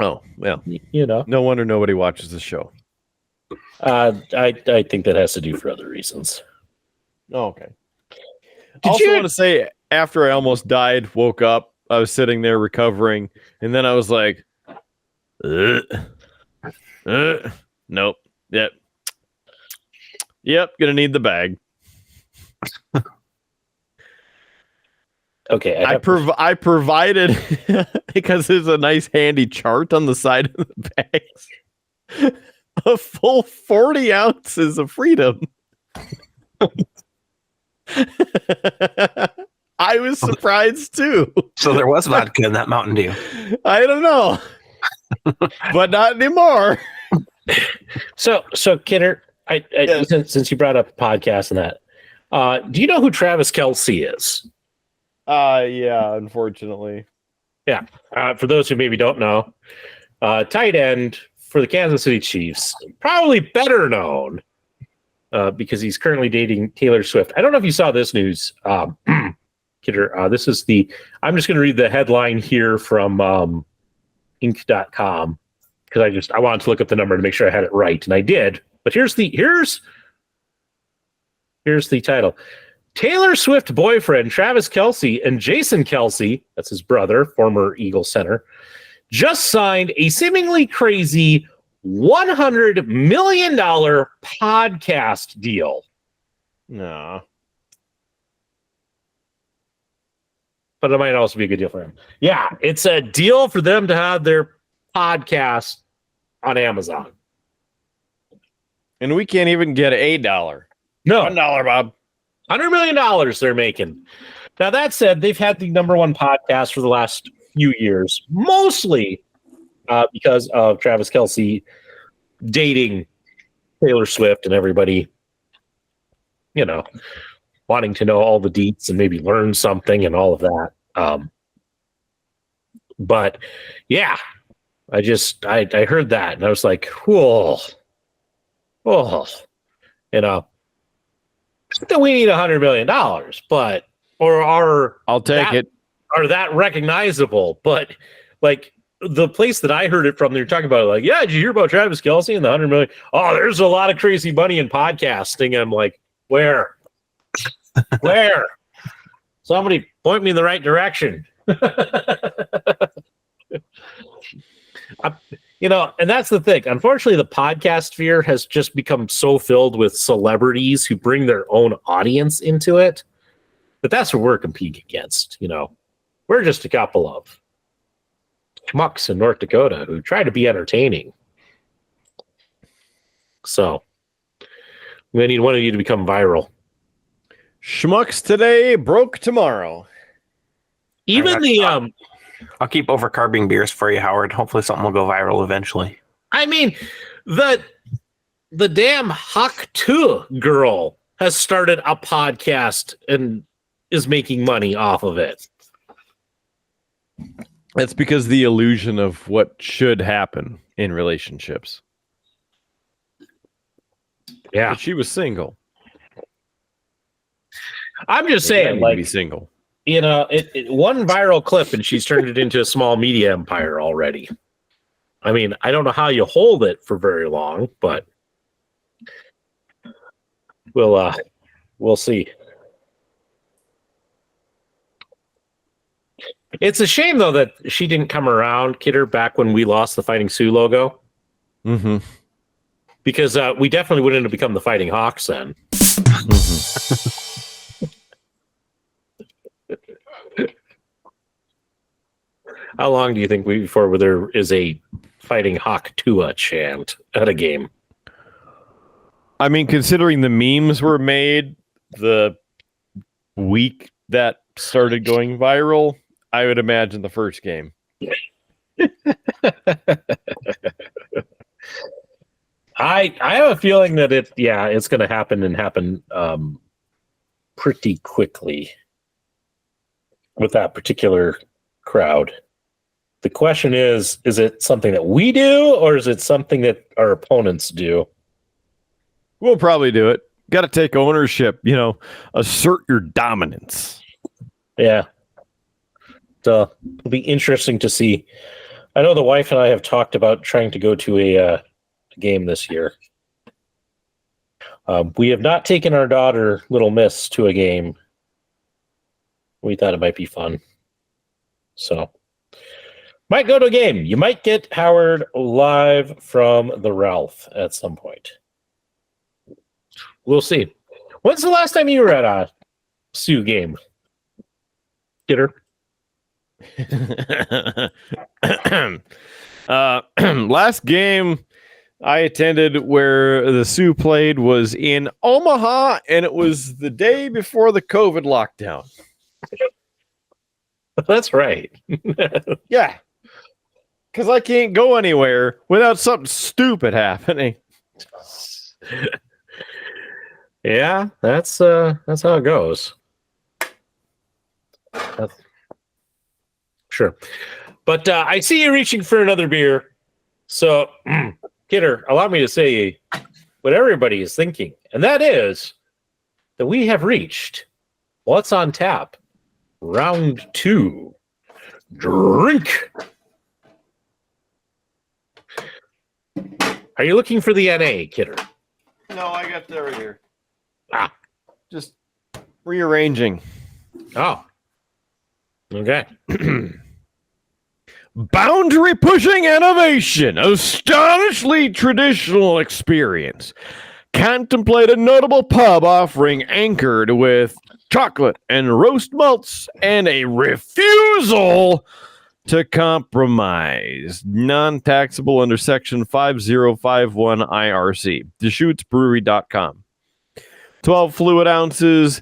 Oh, well, No wonder nobody watches the show. I think that has to do for other reasons. Oh, okay. I want to say, after I almost died, woke up, I was sitting there recovering, and then I was like, nope, yep, gonna need the bag. Okay, I provided because there's a nice handy chart on the side of the bags. A full 40 ounces of freedom. I was surprised too. So there was vodka in that Mountain Dew. I don't know, but not anymore. So Kidder, since you brought up podcast and that, do you know who Travis Kelce is? Yeah, unfortunately. Yeah. For those who maybe don't know, tight end for the Kansas City Chiefs, probably better known because he's currently dating Taylor Swift. I don't know if you saw this news, Kidder. This is I'm just going to read the headline here from Inc.com because I wanted to look up the number to make sure I had it right, and I did. But here's the title. Taylor Swift boyfriend Travis Kelce and Jason Kelce, that's his brother, former Eagles center, just signed a seemingly crazy $100 million podcast deal. No. But it might also be a good deal for him. Yeah, it's a deal for them to have their podcast on Amazon. And we can't even get $1. No. $1, Bob. $100 million they're making. Now, that said, they've had the number one podcast for the last few years, mostly because of Travis Kelce dating Taylor Swift and everybody, wanting to know all the deets and maybe learn something and all of that. But yeah, I heard that and I was like, whoa, that we need $100 million, I'll take it. Are that recognizable? But like the place that I heard it from, they were talking about it like, yeah, did you hear about Travis Kelce and the 100 million? Oh, there's a lot of crazy money in podcasting. I'm like, where? Where? Somebody point me in the right direction. And that's the thing. Unfortunately, the podcast sphere has just become so filled with celebrities who bring their own audience into it. But that's what we're competing against. We're just a couple of schmucks in North Dakota who try to be entertaining. So we need one of you to become viral. Schmucks today, broke tomorrow. Even I'll keep overcarbing beers for you, Howard. Hopefully something will go viral eventually. I mean, the damn Hawk 2 girl has started a podcast and is making money off of it. That's because the illusion of what should happen in relationships. Yeah. But she was single. I'm just saying, like, be single. One viral clip and she's turned it into a small media empire already. I mean, I don't know how you hold it for very long, but we'll see. It's a shame though that she didn't come around, Kidder, back when we lost the Fighting Sioux logo. Mm-hmm. Because we definitely wouldn't have become the Fighting Hawks then. Mm-hmm. How long do you think before there is a Fighting Hawk Tua chant at a game? I mean, considering the memes were made the week that started going viral, I would imagine the first game. I have a feeling that it's going to happen pretty quickly with that particular crowd. The question is it something that we do or is it something that our opponents do? We'll probably do it. Got to take ownership, assert your dominance. Yeah. So it'll be interesting to see. I know the wife and I have talked about trying to go to a game this year. We have not taken our daughter, Little Miss, to a game. We thought it might be fun. So might go to a game. You might get Howard live from the Ralph at some point. We'll see. When's the last time you were at a Sioux game? Kidder? Last game I attended where the Sioux played was in Omaha, and it was the day before the COVID lockdown. That's right. Yeah. Because I can't go anywhere without something stupid happening. Yeah, that's how it goes. Sure. But I see you reaching for another beer. So, Kidder, allow me to say what everybody is thinking. And that is that we have reached What's on Tap? Round 2. Drink. Are you looking for the NA, Kidder? No, I got that right here. Just rearranging. Oh. Okay. Boundary pushing innovation, astonishingly traditional experience. Contemplate a notable pub offering anchored with chocolate and roast malts and a refusal to compromise. Non-taxable under Section 5051 IRC. DeschutesBrewery.com. 12 fluid ounces.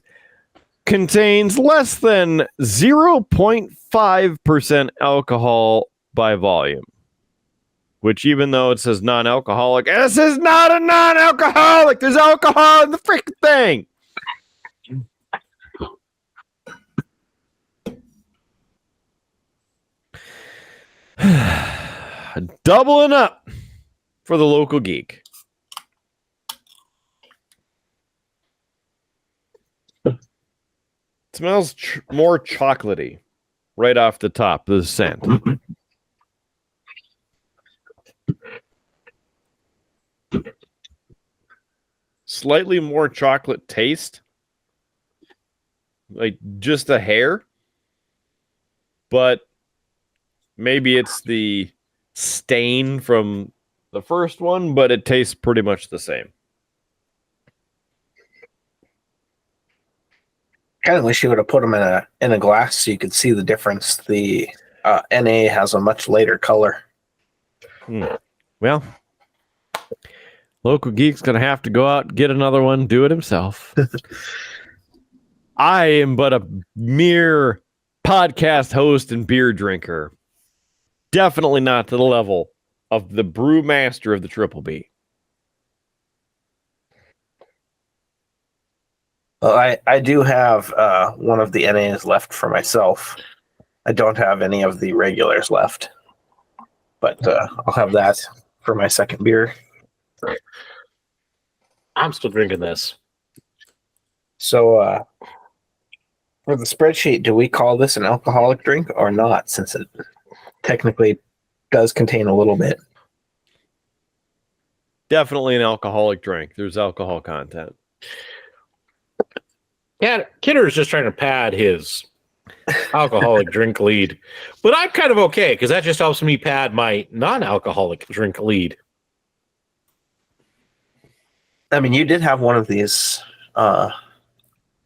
Contains less than 0.5% alcohol by volume. Which, even though it says non-alcoholic, this is not a non-alcoholic. There's alcohol in the freaking thing. Doubling up for the local geek. It smells more chocolatey right off the top, the scent. slightly more chocolate taste, like just a hair, but maybe it's the stain from the first one, but it tastes pretty much the same. Kind of wish you would have put them in a glass so you could see the difference. The NA has a much lighter color. Well, Local Geek's going to have to go out and get another one, do it himself. I am but a mere podcast host and beer drinker. Definitely not to the level of the brewmaster of the Triple B. Well, I do have one of the NAs left for myself. I don't have any of the regulars left, but I'll have that for my second beer. I'm still drinking this. So for the spreadsheet, do we call this an alcoholic drink or not, since it technically does contain a little bit? Definitely an alcoholic drink. There's alcohol content. Yeah, Kidder is just trying to pad his alcoholic drink lead. But I'm kind of okay, because that just helps me pad my non-alcoholic drink lead. I mean, you did have one of these a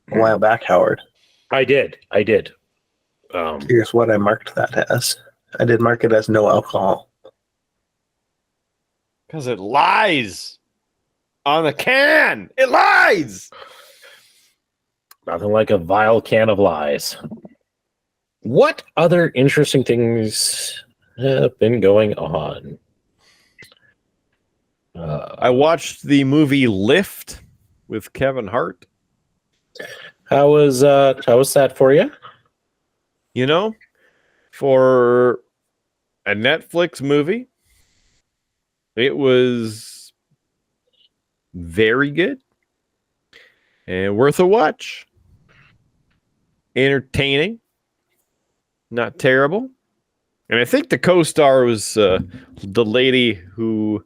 while back, Howard. I did. Here's what I marked that as. I did mark it as no alcohol. Because it lies on the can. It lies. Nothing like a vile can of lies. What other interesting things have been going on? I watched the movie Lift with Kevin Hart. How was that for you? You know, for a Netflix movie, it was very good and worth a watch. Entertaining, not terrible. And I think the co-star was the lady who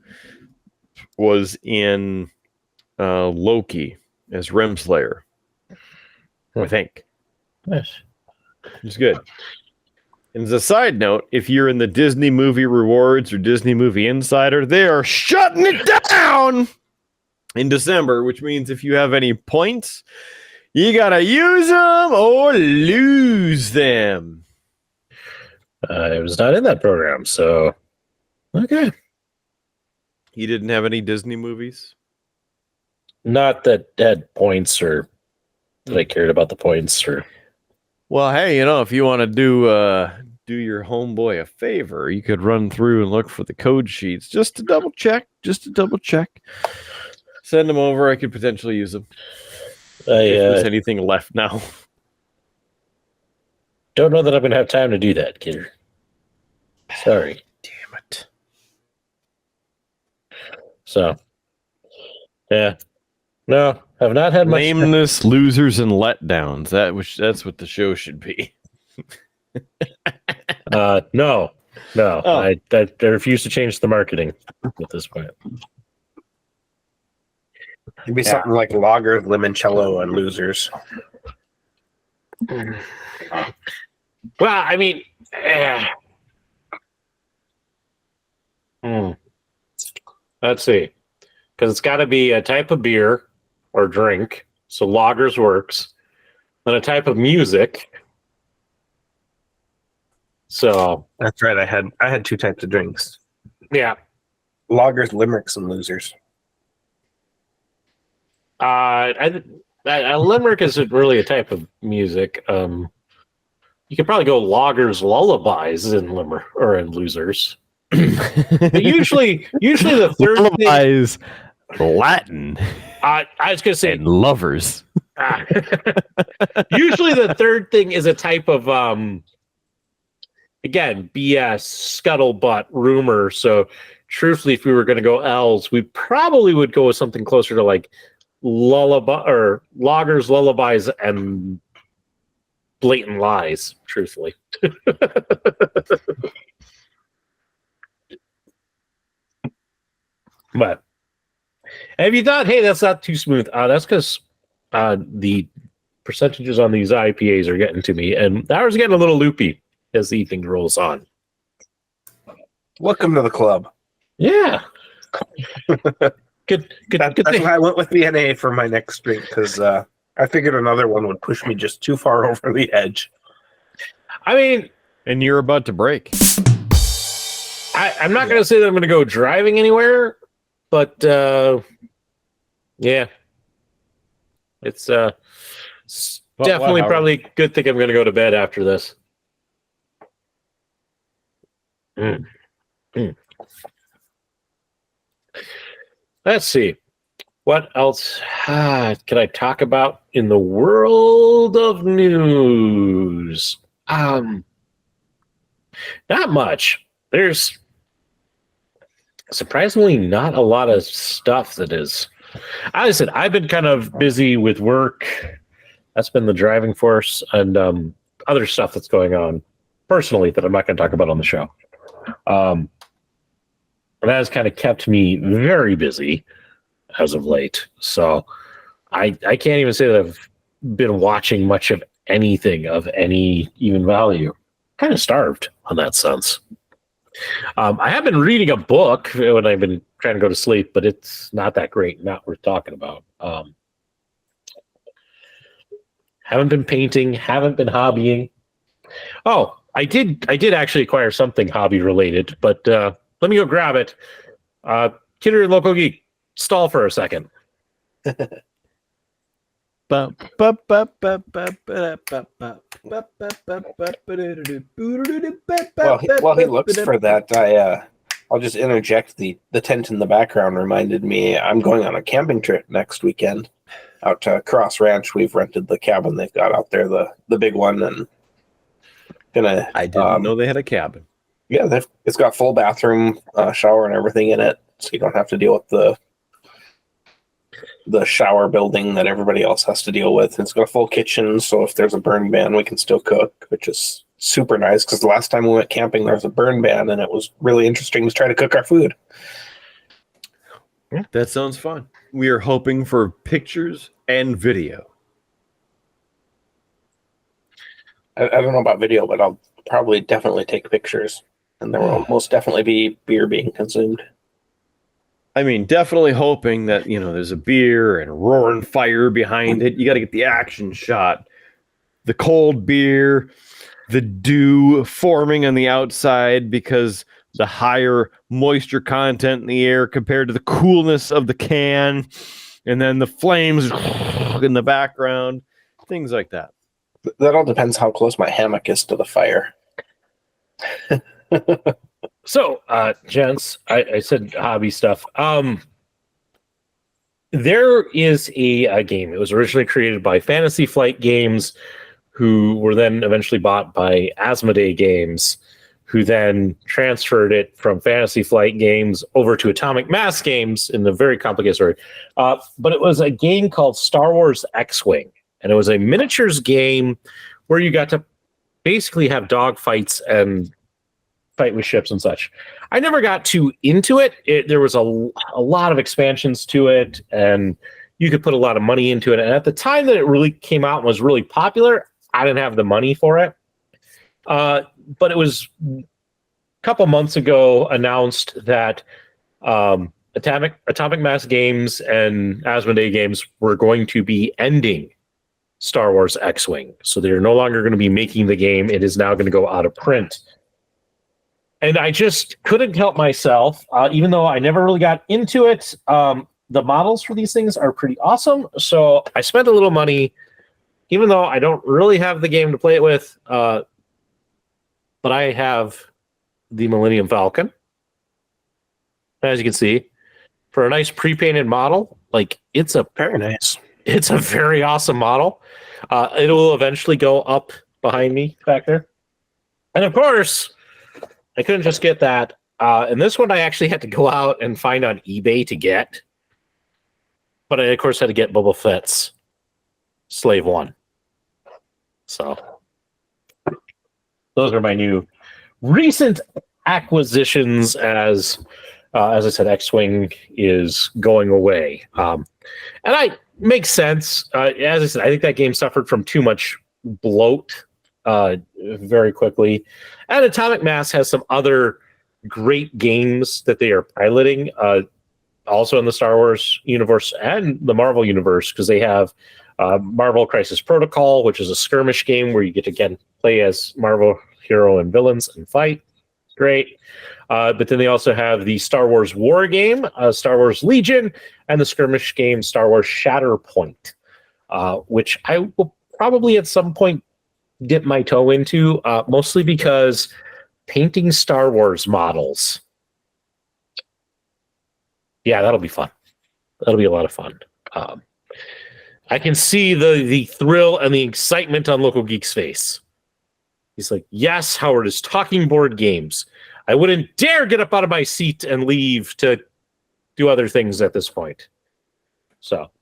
was in Loki as Remslayer. I think. Nice. It's good. And as a side note, if you're in the Disney Movie Rewards or Disney Movie Insider, they are shutting it down in December, which means if you have any points, you gotta use them or lose them. I was not in that program, so okay. You didn't have any Disney movies? Not that had points or that I cared about the points or. Well, hey, if you want to do your homeboy a favor, you could run through and look for the code sheets just to double check. Send them over. I could potentially use them. If there's anything left now. Don't know that I'm going to have time to do that, kidder. Sorry. Damn it. So, yeah. No, I've not had much. Lameness, losers, and letdowns. That's what the show should be. No. Oh. I refuse to change the marketing at this point. It'd be something like lager, limoncello, and losers. Well, I mean, let's see, because it's got to be a type of beer or drink. So lagers works. Then a type of music. So That's right. I had two types of drinks: yeah, lagers, limericks, and losers. a limerick isn't really a type of music. You could probably go loggers, lullabies in limerick or in losers. But usually the third Lullabies, Latin, I was going to say and lovers. Usually the third thing is a type of again, BS, scuttlebutt, rumor. So truthfully, if we were going to go L's, we probably would go with something closer to like lullaby or loggers, lullabies, and blatant lies, truthfully. But And if you thought, hey, that's not too smooth, that's because the percentages on these IPAs are getting to me, and the hour's getting a little loopy as the evening rolls on. Welcome to the club. Yeah. Good That's thing. why I went with the NA for my next drink, because I figured another one would push me just too far over the edge. I mean, And you're about to break. I'm not going to say that I'm going to go driving anywhere, but yeah, it's definitely probably a good thing I'm going to go to bed after this. Let's see. What else can I talk about in the world of news? Not much. There's surprisingly not a lot of stuff that is. As I said, I've been kind of busy with work. That's been the driving force, and other stuff that's going on personally that I'm not going to talk about on the show. And that has kind of kept me very busy as of late. So I can't even say that I've been watching much of anything of any even value. Kind of starved on that sense. I have been reading a book when I've been trying to go to sleep, but it's not that great, not worth talking about. Haven't been painting, haven't been hobbying. Oh, I did actually acquire something hobby related, but let me go grab it. Kidder and Local Geek, stall for a second. While he looks for that, I'll just interject. The tent in the background reminded me I'm going on a camping trip next weekend out to Cross Ranch. We've rented the cabin they've got out there, the big one, and gonna. I didn't know they had a cabin. Yeah, it's got full bathroom, shower, and everything in it, so you don't have to deal with the shower building that everybody else has to deal with. It's got a full kitchen, so if there's a burn ban, we can still cook, which is super nice, because the last time we went camping, there was a burn ban, and it was really interesting to try to cook our food. That sounds fun. We are hoping for pictures and video. I don't know about video, but I'll probably definitely take pictures, and there will most definitely be beer being consumed. I mean, definitely hoping that, there's a beer and roaring fire behind it. You got to get the action shot. The cold beer, the dew forming on the outside because the higher moisture content in the air compared to the coolness of the can, and then the flames in the background, things like that. That all depends how close my hammock is to the fire. So, gents, I said hobby stuff. There is a game. It was originally created by Fantasy Flight Games, who were then eventually bought by Asmodee Games, who then transferred it from Fantasy Flight Games over to Atomic Mass Games in the very complicated story. But it was a game called Star Wars X-Wing, and it was a miniatures game where you got to basically have dogfights and fight with ships and such. I never got too into it. There was a lot of expansions to it, and you could put a lot of money into it. And at the time that it really came out and was really popular, I didn't have the money for it. But it was a couple months ago announced that Atomic Mass Games and Asmodee Games were going to be ending Star Wars X-Wing. So they're no longer going to be making the game. It is now going to go out of print. And I just couldn't help myself, even though I never really got into it. The models for these things are pretty awesome. So I spent a little money, even though I don't really have the game to play it with. But I have the Millennium Falcon, as you can see, for a nice pre-painted model. Like, it's a Very nice. It's a very awesome model. It will eventually go up behind me back there. And of course, I couldn't just get that. And this one I actually had to go out and find on eBay to get. But I, of course, had to get Boba Fett's Slave One. So those are my new recent acquisitions as As I said, X-Wing is going away. And makes sense. As I said, I think that game suffered from too much bloat very quickly. And Atomic Mass has some other great games that they are piloting, also in the Star Wars universe and the Marvel universe, because they have Marvel Crisis Protocol, which is a skirmish game where you get to, again, play as Marvel hero and villains and fight. Great. But then they also have the Star Wars War game, Star Wars Legion, and the skirmish game Star Wars Shatterpoint, which I will probably at some point dip my toe into, mostly because painting Star Wars models. Yeah, that'll be fun. That'll be a lot of fun. I can see the thrill and the excitement on Local Geek's face. He's like, yes, Howard is talking board games. I wouldn't dare get up out of my seat and leave to do other things at this point. So,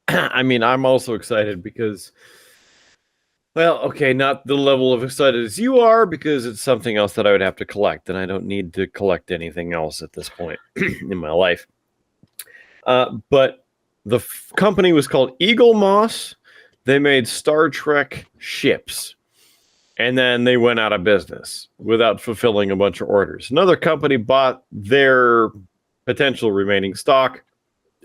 I mean, I'm also excited because, well, okay, not the level of excited as you are, because it's something else that I would have to collect, and I don't need to collect anything else at this point in my life. But the company was called Eagle Moss. They made Star Trek ships. And then they went out of business without fulfilling a bunch of orders. Another company bought their potential remaining stock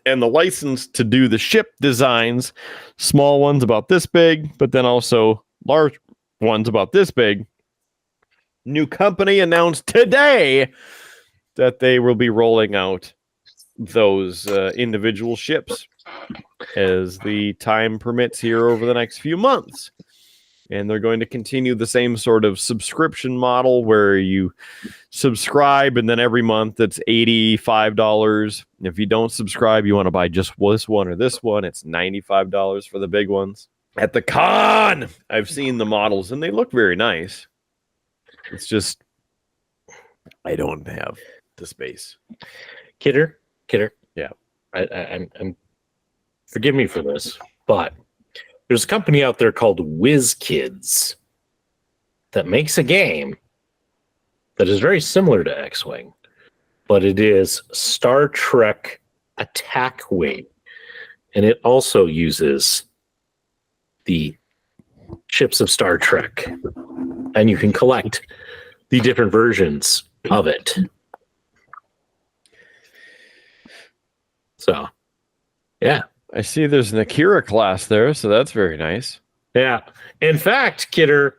and the license to do the ship designs, small ones about this big, but then also large ones about this big. New company announced today that they will be rolling out those individual ships as the time permits here over the next few months. And they're going to continue the same sort of subscription model where you subscribe and then every month it's $85. If you don't subscribe, you want to buy just this one or this one, it's $95 for the big ones. At the con, I've seen the models and they look very nice. It's just, I don't have the space. Kidder. Yeah. I'm forgive me for this, but there's a company out there called WizKids that makes a game that is very similar to X-Wing, but it is Star Trek Attack Wing, and it also uses the ships of Star Trek, and you can collect the different versions of it. So, yeah. I see there's an Akira class there, so that's very nice. Yeah. In fact, Kidder,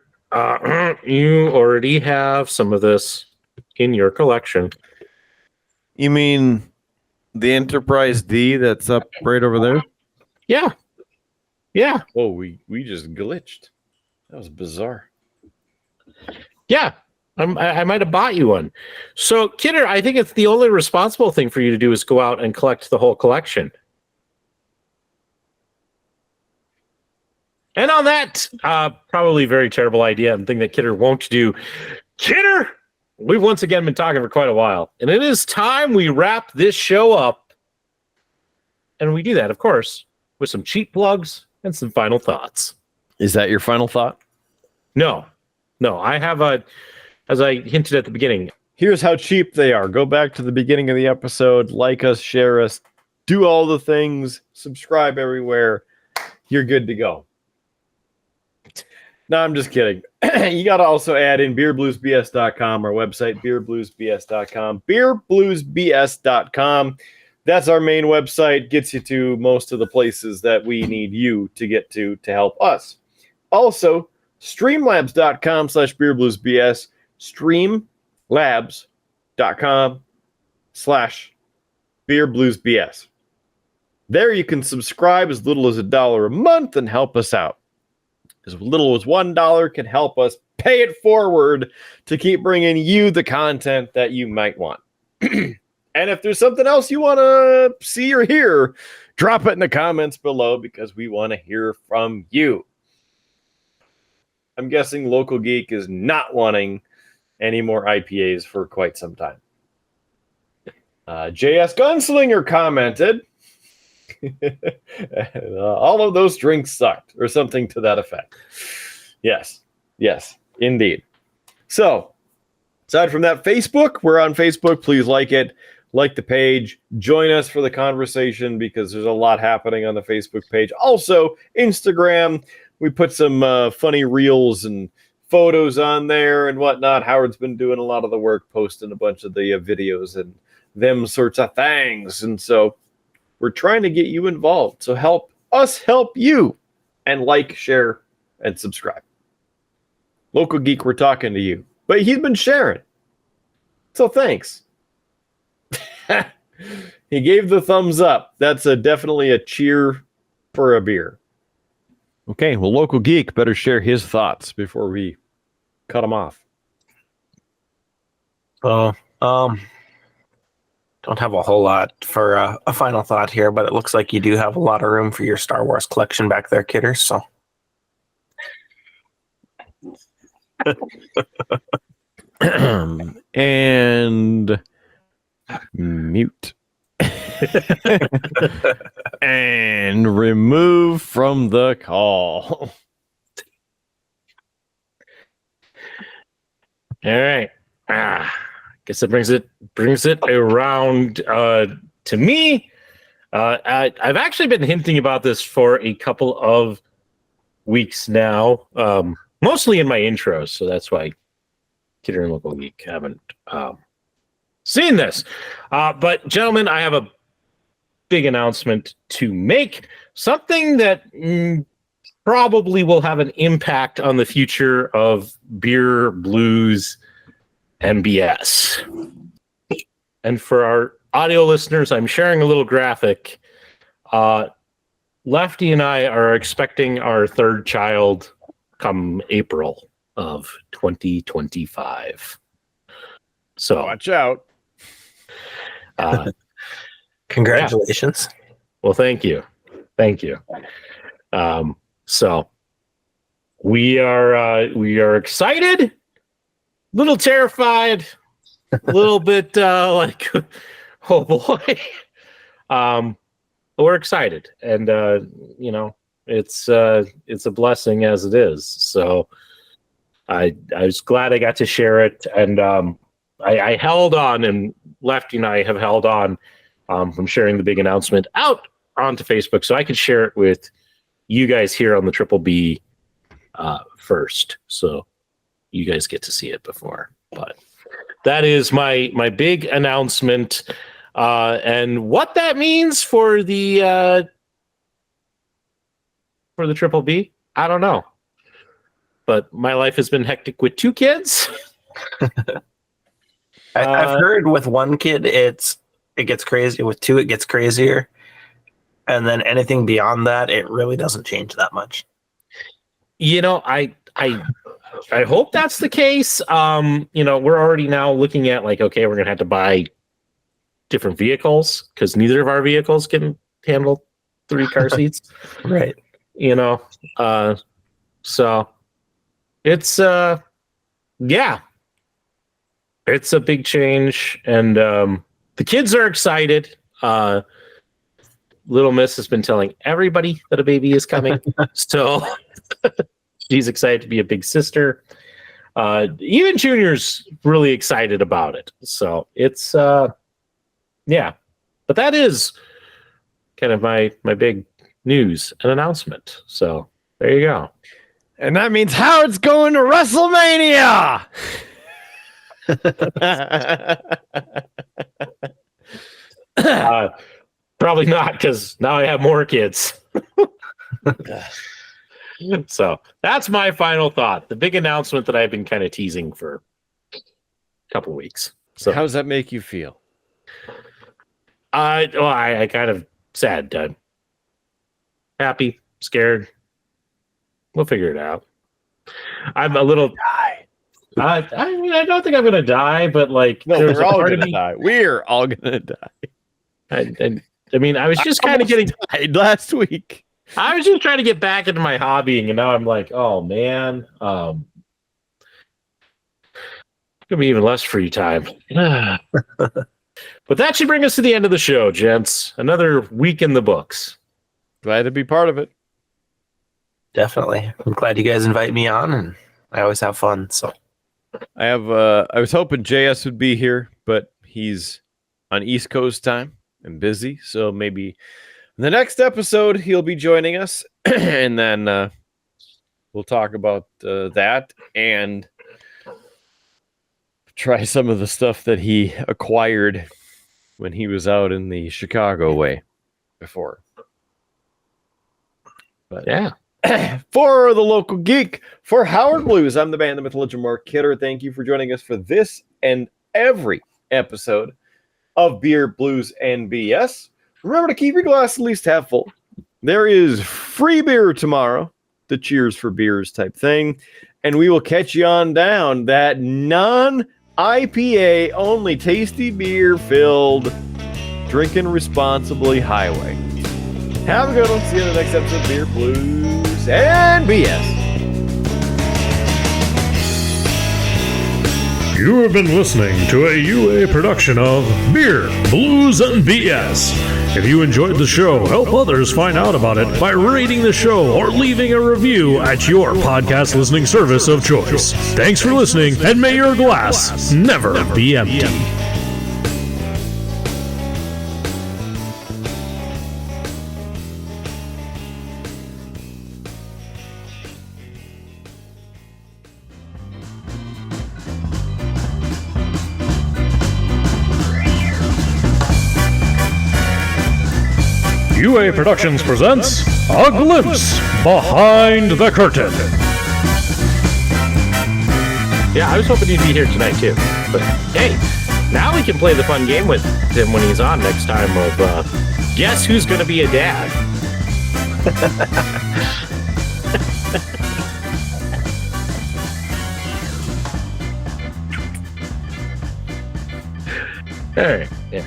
you already have some of this in your collection. You mean the Enterprise D that's up right over there? Yeah. Yeah. Oh, we just glitched. That was bizarre. Yeah. I might have bought you one. So, Kidder, I think it's the only responsible thing for you to do is go out and collect the whole collection. And on that, probably very terrible idea and thing that Kidder won't do. Kidder, we've once again been talking for quite a while, and it is time we wrap this show up. And we do that, of course, with some cheap plugs and some final thoughts. Is that your final thought? No, I have as I hinted at the beginning. Here's how cheap they are. Go back to the beginning of the episode, like us, share us, do all the things, subscribe everywhere. You're good to go. No, I'm just kidding. You got to also add in beerbluesbs.com, our website, beerbluesbs.com, beerbluesbs.com. That's our main website, gets you to most of the places that we need you to get to help us. Also, streamlabs.com/beerbluesbs, streamlabs.com/beerbluesbs. There you can subscribe as little as $1 a month and help us out. As little as $1 can help us pay it forward to keep bringing you the content that you might want. And if there's something else you want to see or hear, drop it in the comments below because we want to hear from you. I'm guessing Local Geek is not wanting any more IPAs for quite some time. JS Gunslinger commented, all of those drinks sucked, or something to that effect. Yes, indeed. So, Aside from that, Facebook, we're on Facebook. Please like it. Like the page. Join us for the conversation because there's a lot happening on the Facebook page. Also, Instagram. We put some funny reels and photos on there and whatnot. Howard's been doing a lot of the work, posting a bunch of the videos and them sorts of things. And so we're trying to get you involved. So help us help you. And like, share, and subscribe. Local Geek, we're talking to you. But he's been sharing. So thanks. He gave the thumbs up. That's definitely a cheer for a beer. Okay, well, Local Geek better share his thoughts before we cut him off. Don't have a whole lot for a final thought here, but it looks like you do have a lot of room for your Star Wars collection back there, Kidder. So, and mute. And remove from the call. All right. Guess it brings it around to me. I've actually been hinting about this for a couple of weeks now, mostly in my intros, so that's why Kidder and Local Geek haven't seen this. But gentlemen, I have a big announcement to make. Something that probably will have an impact on the future of beer, blues, and BS. And for our audio listeners, I'm sharing a little graphic. Lefty and I are expecting our third child come April of 2025. So watch out. congratulations. Yeah. Well, thank you. So we are excited, a little terrified, a little bit like, oh boy. We're excited, and it's a blessing as it is. So I was glad I got to share it, and I held on, and Lefty and I have held on from sharing the big announcement out onto Facebook, so I could share it with you guys here on the Triple B first, so you guys get to see it before. But that is my big announcement, and what that means for the Triple B, I don't know. But my life has been hectic with 2 kids. I've heard with 1 kid it gets crazy. With 2, it gets crazier. And then anything beyond that, it really doesn't change that much. I hope that's the case. We're already now looking at like, okay, we're gonna have to buy different vehicles because neither of our vehicles can handle 3 car seats. Right. So it's it's a big change, and the kids are excited. Little Miss has been telling everybody that a baby is coming, so she's excited to be a big sister. Even Junior's really excited about it. So it's but that is kind of my big news and announcement. So there you go. And that means Howard's going to WrestleMania. Probably not, because now I have more kids. So that's my final thought. The big announcement that I've been kind of teasing for a couple of weeks. So how does that make you feel? I kind of sad, happy, scared. We'll figure it out. I'm a little. I don't think I'm gonna die, but like, no, we're all gonna die. We're all gonna die. I was just kind of getting died last week. I was just trying to get back into my hobbying, and now I'm like, oh man, gonna be even less free time. But that should bring us to the end of the show, gents. Another week in the books. Glad to be part of it. Definitely. I'm glad you guys invite me on, and I always have fun. So I was hoping JS would be here, but he's on East Coast time and busy. So maybe in the next episode he'll be joining us, and then we'll talk about that and try some of the stuff that he acquired when he was out in the Chicago way before. But Yeah. for the local geek, for Howard Blues, I'm the man, the myth, legend, Mark Kidder. Thank you for joining us for this and every episode of Beer, Blues, and BS. Remember to keep your glass at least half full. There is free beer tomorrow, the Cheers for Beers type thing, and we will catch you on down that non-IPA only tasty beer filled drinking responsibly highway. Have a good one. See you in the next episode of Beer, Blues, and BS. You have been listening to a UA production of Beer, Blues, and BS. If you enjoyed the show, help others find out about it by rating the show or leaving a review at your podcast listening service of choice. Thanks for listening, and may your glass never be empty. UA Productions presents A Glimpse Behind the Curtain. Yeah, I was hoping you'd be here tonight too. But hey, now we can play the fun game with him when he's on next time of guess who's going to be a dad? All right, yeah.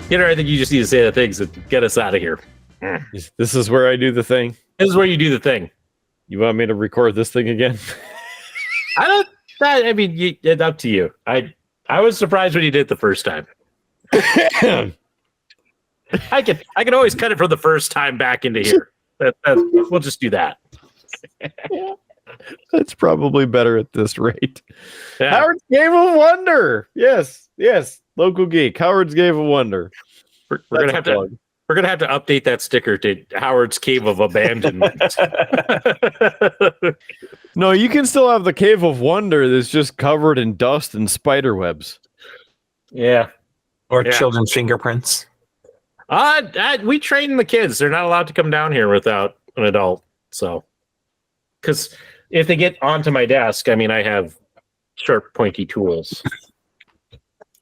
I think you just need to say the things that get us out of here. This is where I do the thing. This is where you do the thing. You want me to record this thing again? I mean, it's up to you. I was surprised when you did it the first time. I can always cut it from the first time back into here. We'll just do that. Yeah. That's probably better at this rate. Yeah. Howard's Game of Wonder. Yes. Local geek. Howard's Game of Wonder. We're gonna have to update that sticker to Howard's Cave of Abandonment. No, you can still have the Cave of Wonder that's just covered in dust and spider webs. Yeah. Or children's fingerprints. We train the kids. They're not allowed to come down here without an adult. So, because if they get onto my desk, I mean, I have sharp, pointy tools.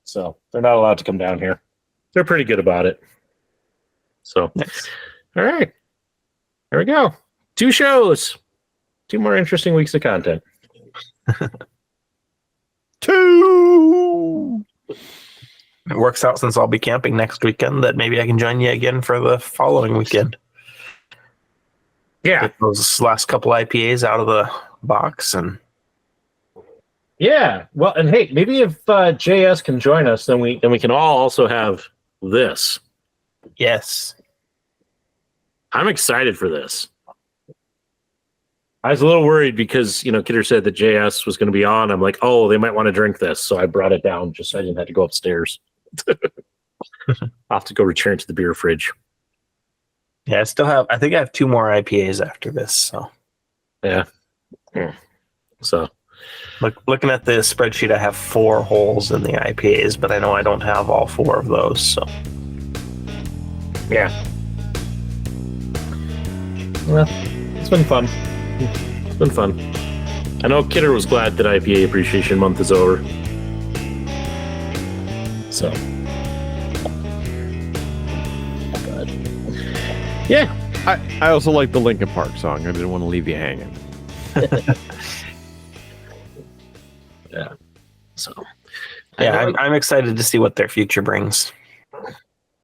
So they're not allowed to come down here. They're pretty good about it. So, Nice. All right. There we go. 2 shows. 2 more interesting weeks of content. 2. It works out since I'll be camping next weekend that maybe I can join you again for the following weekend. Yeah. Get those last couple IPAs out of the box and Yeah. Well, and hey, maybe if JS can join us, then we can all also have this. yes. I'm excited for this. I was a little worried because, Kidder said that JS was going to be on. I'm like, oh, they might want to drink this. So I brought it down just so I didn't have to go upstairs. I'll have to go return to the beer fridge. Yeah, I think I have 2 more IPAs after this. So Yeah. So looking at the spreadsheet, I have 4 holes in the IPAs, but I know I don't have all 4 of those. So yeah. Well, it's been fun. It's been fun. I know Kidder was glad that IPA Appreciation Month is over. So. But, yeah. I also like the Linkin Park song. I didn't want to leave you hanging. Yeah. So. yeah, I'm excited to see what their future brings.